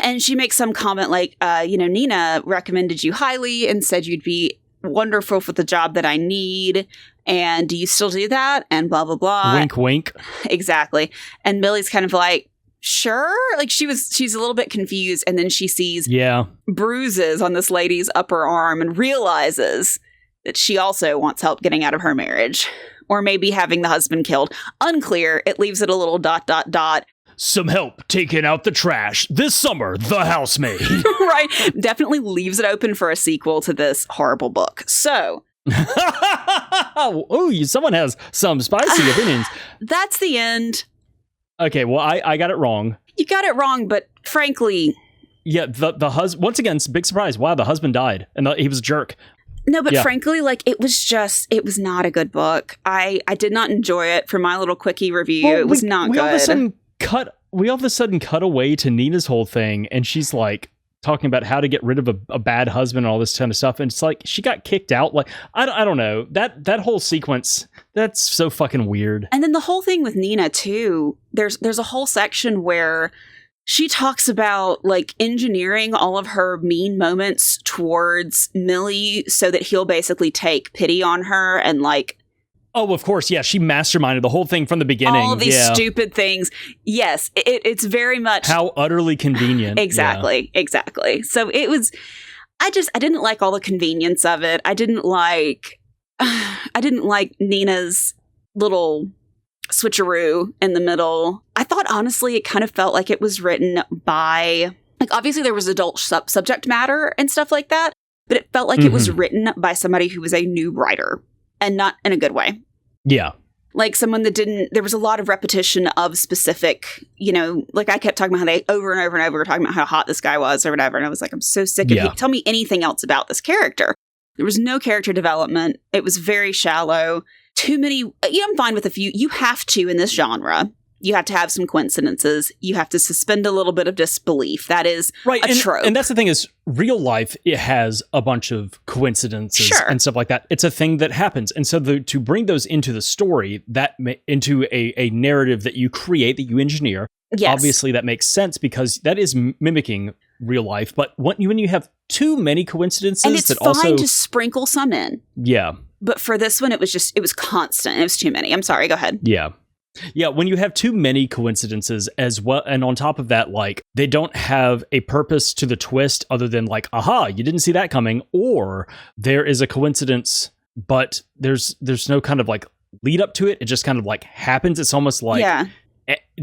And she makes some comment like, Nina recommended you highly and said you'd be wonderful for the job that I need. And do you still do that? And blah, blah, blah. Wink, wink. Exactly. And Millie's kind of like, sure. Like she's a little bit confused. And then she sees bruises on this lady's upper arm and realizes that she also wants help getting out of her marriage. Or maybe having the husband killed. Unclear. It leaves it a little ... Some help taking out the trash this summer, The Housemaid. Right. Definitely leaves it open for a sequel to this horrible book. So. Oh, someone has some spicy opinions. That's the end. Okay, well, I got it wrong. You got it wrong, but frankly. Yeah, the husband, once again, big surprise. Wow, the husband died and he was a jerk. No, but frankly, like it was not a good book. I did not enjoy it for my little quickie review. Well, it was not good. We all of a sudden cut away to Nina's whole thing, and she's like talking about how to get rid of a bad husband and all this kind of stuff. And it's like she got kicked out. Like I don't know, that whole sequence, that's so fucking weird. And then the whole thing with Nina too. There's a whole section where she talks about like engineering all of her mean moments towards Millie so that he'll basically take pity on her and like. Oh, of course. Yeah. She masterminded the whole thing from the beginning. All of these stupid things. Yes. It's very much. How utterly convenient. Exactly. Yeah. Exactly. So it was, I didn't like all the convenience of it. I didn't like Nina's little switcheroo in the middle. I thought, honestly, it kind of felt like it was written by, like, obviously there was adult subject matter and stuff like that, but it felt like it was written by somebody who was a new writer, and not in a good way. Yeah. Like someone that there was a lot of repetition of specific, like I kept talking about how they over and over and over were talking about how hot this guy was or whatever. And I was like, I'm so sick of you. Tell me anything else about this character. There was no character development. It was very shallow. Too many, I'm fine with a few. You have to, in this genre, you have to have some coincidences. You have to suspend a little bit of disbelief. That is a trope. And that's the thing is, real life, it has a bunch of coincidences and stuff like that. It's a thing that happens. And so to bring those into the story, into a narrative that you create, that you engineer, obviously that makes sense because that is mimicking real life. But when you have too many coincidences, and it's fine to sprinkle some in. Yeah. But for this one, it was constant. It was too many. I'm sorry. Go ahead. Yeah. Yeah, when you have too many coincidences as well, and on top of that, like, they don't have a purpose to the twist other than like, aha, you didn't see that coming, or there is a coincidence, but there's no kind of like lead up to it. It just kind of like happens. It's almost like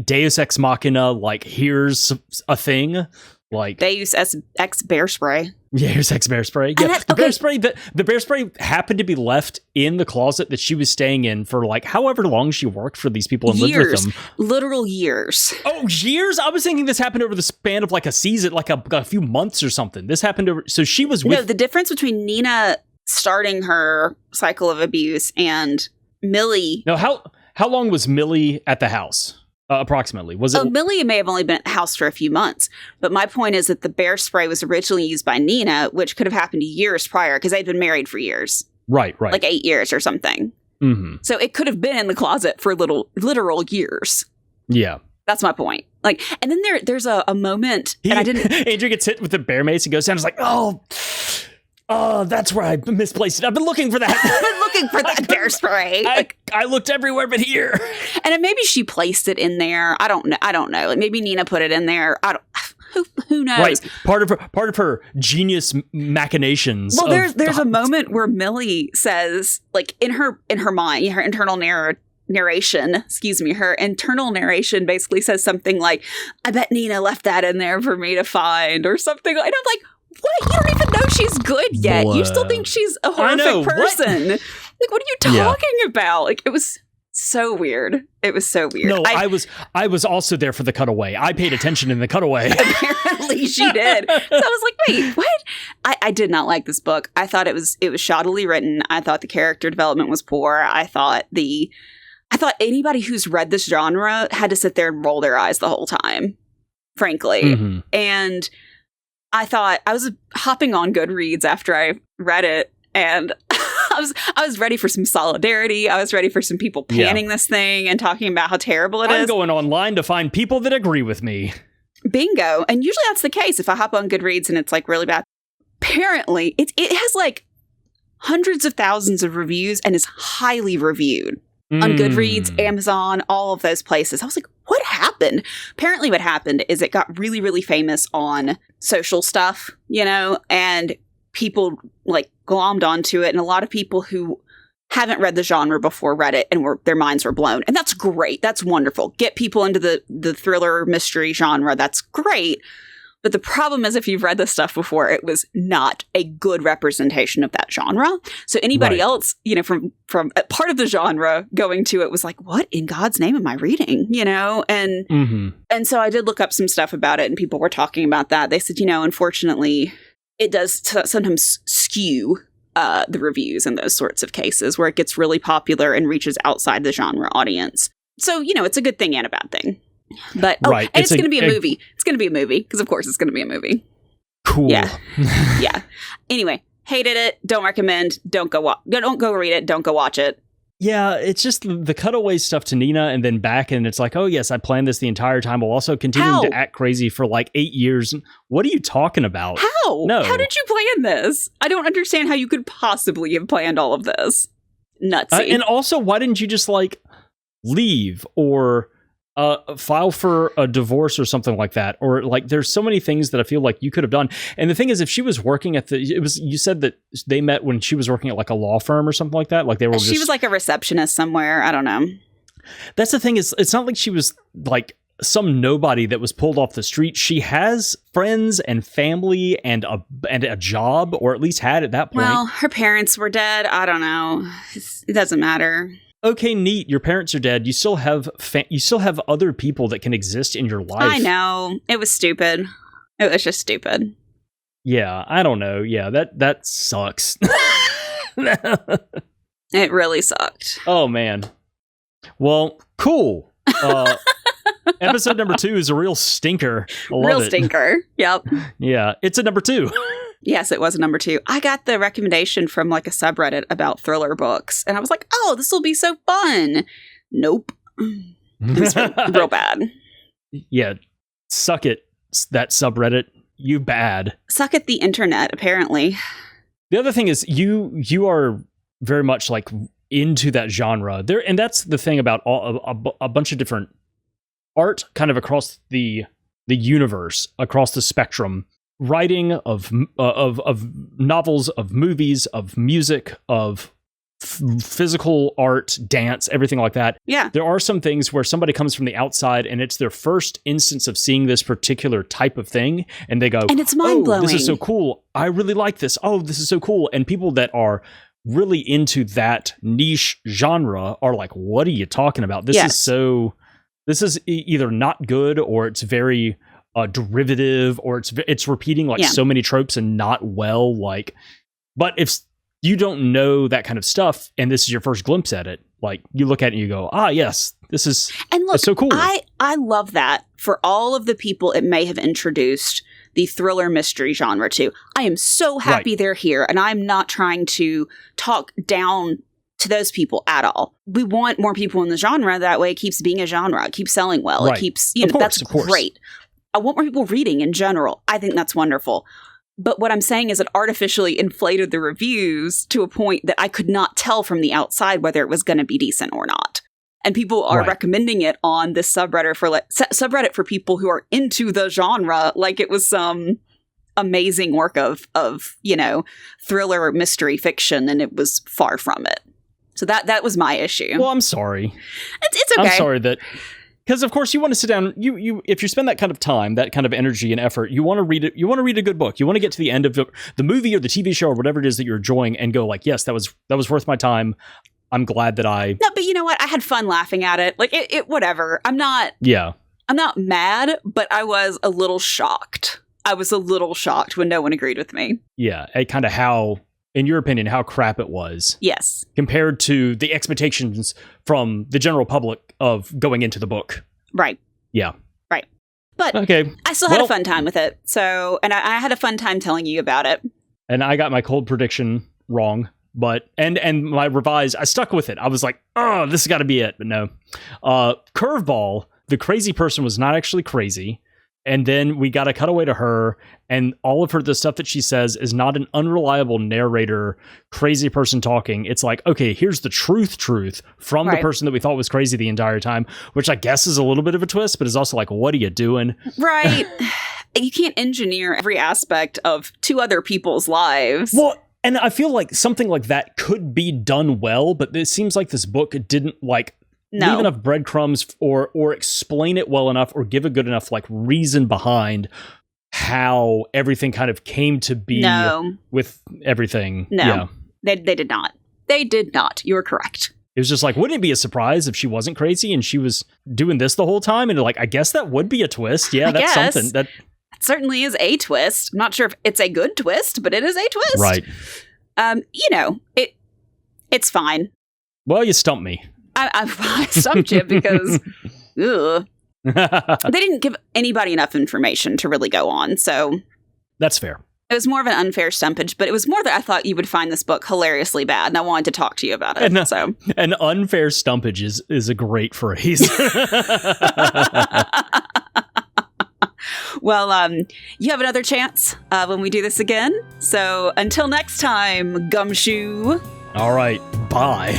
Deus Ex Machina, like, here's a thing. Like Deus Ex bear spray. Yeah, here's Ex bear spray. Yeah, bear spray. The bear spray happened to be left in the closet that she was staying in for like however long she worked for these people and lived with them. Literal years. Oh, years! I was thinking this happened over the span of like a season, like a few months or something. This happened over. So she was with. No, the difference between Nina starting her cycle of abuse and Millie. No, how long was Millie at the house? Approximately. Was it? Millie may have only been at the house for a few months, but my point is that the bear spray was originally used by Nina, which could have happened years prior because they'd been married for years. Right. Like 8 years or something. Mm-hmm. So it could have been in the closet for literal years. Yeah. That's my point. Like, and then there's a moment, and I didn't. Andrew gets hit with the bear mace and goes down. It's like, oh, that's where I misplaced it. I've been looking for that. I've been looking for that bear spray. I looked everywhere but here. And then maybe she placed it in there. I don't know. Like maybe Nina put it in there. Who knows? Right. Part of her genius machinations. Well, there's a moment where Millie says, like in her mind, her internal narration, her internal narration basically says something like, I bet Nina left that in there for me to find, or something. And I'm like, what? You don't even know she's good yet. You still think she's a horrific person. Like, what are you talking about? Like, it was so weird. It was so weird. No, I was also there for the cutaway. I paid attention in the cutaway. Apparently she did. So I was like, wait, what? I did not like this book. I thought it was shoddily written. I thought the character development was poor. I thought anybody who's read this genre had to sit there and roll their eyes the whole time, frankly. Mm-hmm. And I thought, I was hopping on Goodreads after I read it, and I was ready for some solidarity. I was ready for some people panning this thing and talking about how terrible it is. I'm going online to find people that agree with me. Bingo. And usually that's the case if I hop on Goodreads and it's like really bad. Apparently, it has like hundreds of thousands of reviews and is highly reviewed on Goodreads, Amazon, all of those places. I was like, what happened? Apparently what happened is it got really, really famous on social stuff, and people like glommed onto it. And a lot of people who haven't read the genre before read it and their minds were blown. And that's great. That's wonderful. Get people into the thriller mystery genre. That's great. But the problem is, if you've read this stuff before, it was not a good representation of that genre. So anybody else, from a part of the genre going to it was like, what in God's name am I reading? And so I did look up some stuff about it, and people were talking about that. They said, unfortunately, it does sometimes skew the reviews in those sorts of cases where it gets really popular and reaches outside the genre audience. So, it's a good thing and a bad thing. But and it's going to be a movie. It's going to be a movie because, of course, it's going to be a movie. Cool. Yeah. Yeah. Anyway, hated it. Don't recommend. Don't go read it. Don't go watch it. Yeah, it's just the cutaway stuff to Nina and then back, and it's like, oh yes, I planned this the entire time while also continuing to act crazy for like 8 years. What are you talking about? How? No. How did you plan this? I don't understand how you could possibly have planned all of this. Nutsy. And also, why didn't you just like leave or file for a divorce or something like that? Or like, there's so many things that I feel like you could have done. And the thing is, if she was working you said that they met when she was working at like a law firm or something like that. Like they were she was like a receptionist somewhere. I don't know. That's the thing is, it's not like she was like some nobody that was pulled off the street. She has friends and family and a job, or at least had at that point. Well, her parents were dead. I don't know. It doesn't matter. Okay, neat. Your parents are dead. You still have other people that can exist in your life. I know. It was stupid. It was just stupid. Yeah, I don't know. Yeah, that sucks. It really sucked. Oh, man. Well, cool. Episode number 2 is a real stinker. I love it. Stinker. Yep. Yeah, it's a number 2. Yes, it was a number 2. I got the recommendation from like a subreddit about thriller books, and I was like, oh, this will be so fun. Nope. It's real bad. Yeah. Suck it, that subreddit. You bad. Suck at the internet, apparently. The other thing is you are very much like into that genre there, and that's the thing about a bunch of different art kind of across the universe, across the spectrum. Writing of novels, of movies, of music, of physical art, dance, everything like that. Yeah. There are some things where somebody comes from the outside and it's their first instance of seeing this particular type of thing, and they go, and it's mind-blowing. Oh, this is so cool. I really like this. Oh, this is so cool. And people that are really into that niche genre are like, what are you talking about? This is either not good, or it's very derivative, or it's repeating like so many tropes and not well. Like, but if you don't know that kind of stuff and this is your first glimpse at it, like you look at it and you go, yes, this is so cool. I love that for all of the people it may have introduced the thriller mystery genre to. I am so happy they're here, and I'm not trying to talk down to those people at all. We want more people in the genre. That way it keeps being a genre. It keeps selling well. Right. It keeps, that's great. I want more people reading in general. I think that's wonderful. But what I'm saying is it artificially inflated the reviews to a point that I could not tell from the outside whether it was going to be decent or not. And people are recommending it on this subreddit for people who are into the genre like it was some amazing work of thriller mystery fiction, and it was far from it. So that was my issue. Well, I'm sorry. It's okay. I'm sorry that, because of course you want to sit down. You if you spend that kind of time, that kind of energy and effort, you want to read it. You want to read a good book. You want to get to the end of the movie or the TV show or whatever it is that you're enjoying, and go like, yes, that was worth my time. I'm glad that I. No, but you know what? I had fun laughing at it. Like it whatever. I'm not mad, but I was a little shocked. I was a little shocked when no one agreed with me. Yeah, at kind of how, in your opinion, how crap it was. Yes. Compared to the expectations from the general public of going into the book. Right. Yeah. Right. But okay. I still had a fun time with it. So, and I had a fun time telling you about it. And I got my cold prediction wrong. But, and my revised, I stuck with it. I was like, oh, this has got to be it. But no. Curveball, the crazy person was not actually crazy. And then we got a cutaway to her, and all of the stuff that she says is not an unreliable narrator, crazy person talking. It's like, okay, here's the truth from the person that we thought was crazy the entire time, which I guess is a little bit of a twist, but is also like, what are you doing? Right. You can't engineer every aspect of two other people's lives. Well, and I feel like something like that could be done well, but it seems like this book didn't leave enough breadcrumbs or explain it well enough or give a good enough reason behind how everything kind of came to be with everything. No, yeah. They did not. They did not. You're correct. It was just like, wouldn't it be a surprise if she wasn't crazy and she was doing this the whole time? And I guess that would be a twist. Yeah, that's something. That certainly is a twist. I'm not sure if it's a good twist, but it is a twist. Right. It's fine. Well, you stumped me. I stumped you because they didn't give anybody enough information to really go on. So that's fair. It was more of an unfair stumpage, but it was more that I thought you would find this book hilariously bad, and I wanted to talk to you about it. An unfair stumpage is a great phrase. Well, you have another chance when we do this again. So until next time, Gumshoe. All right. Bye.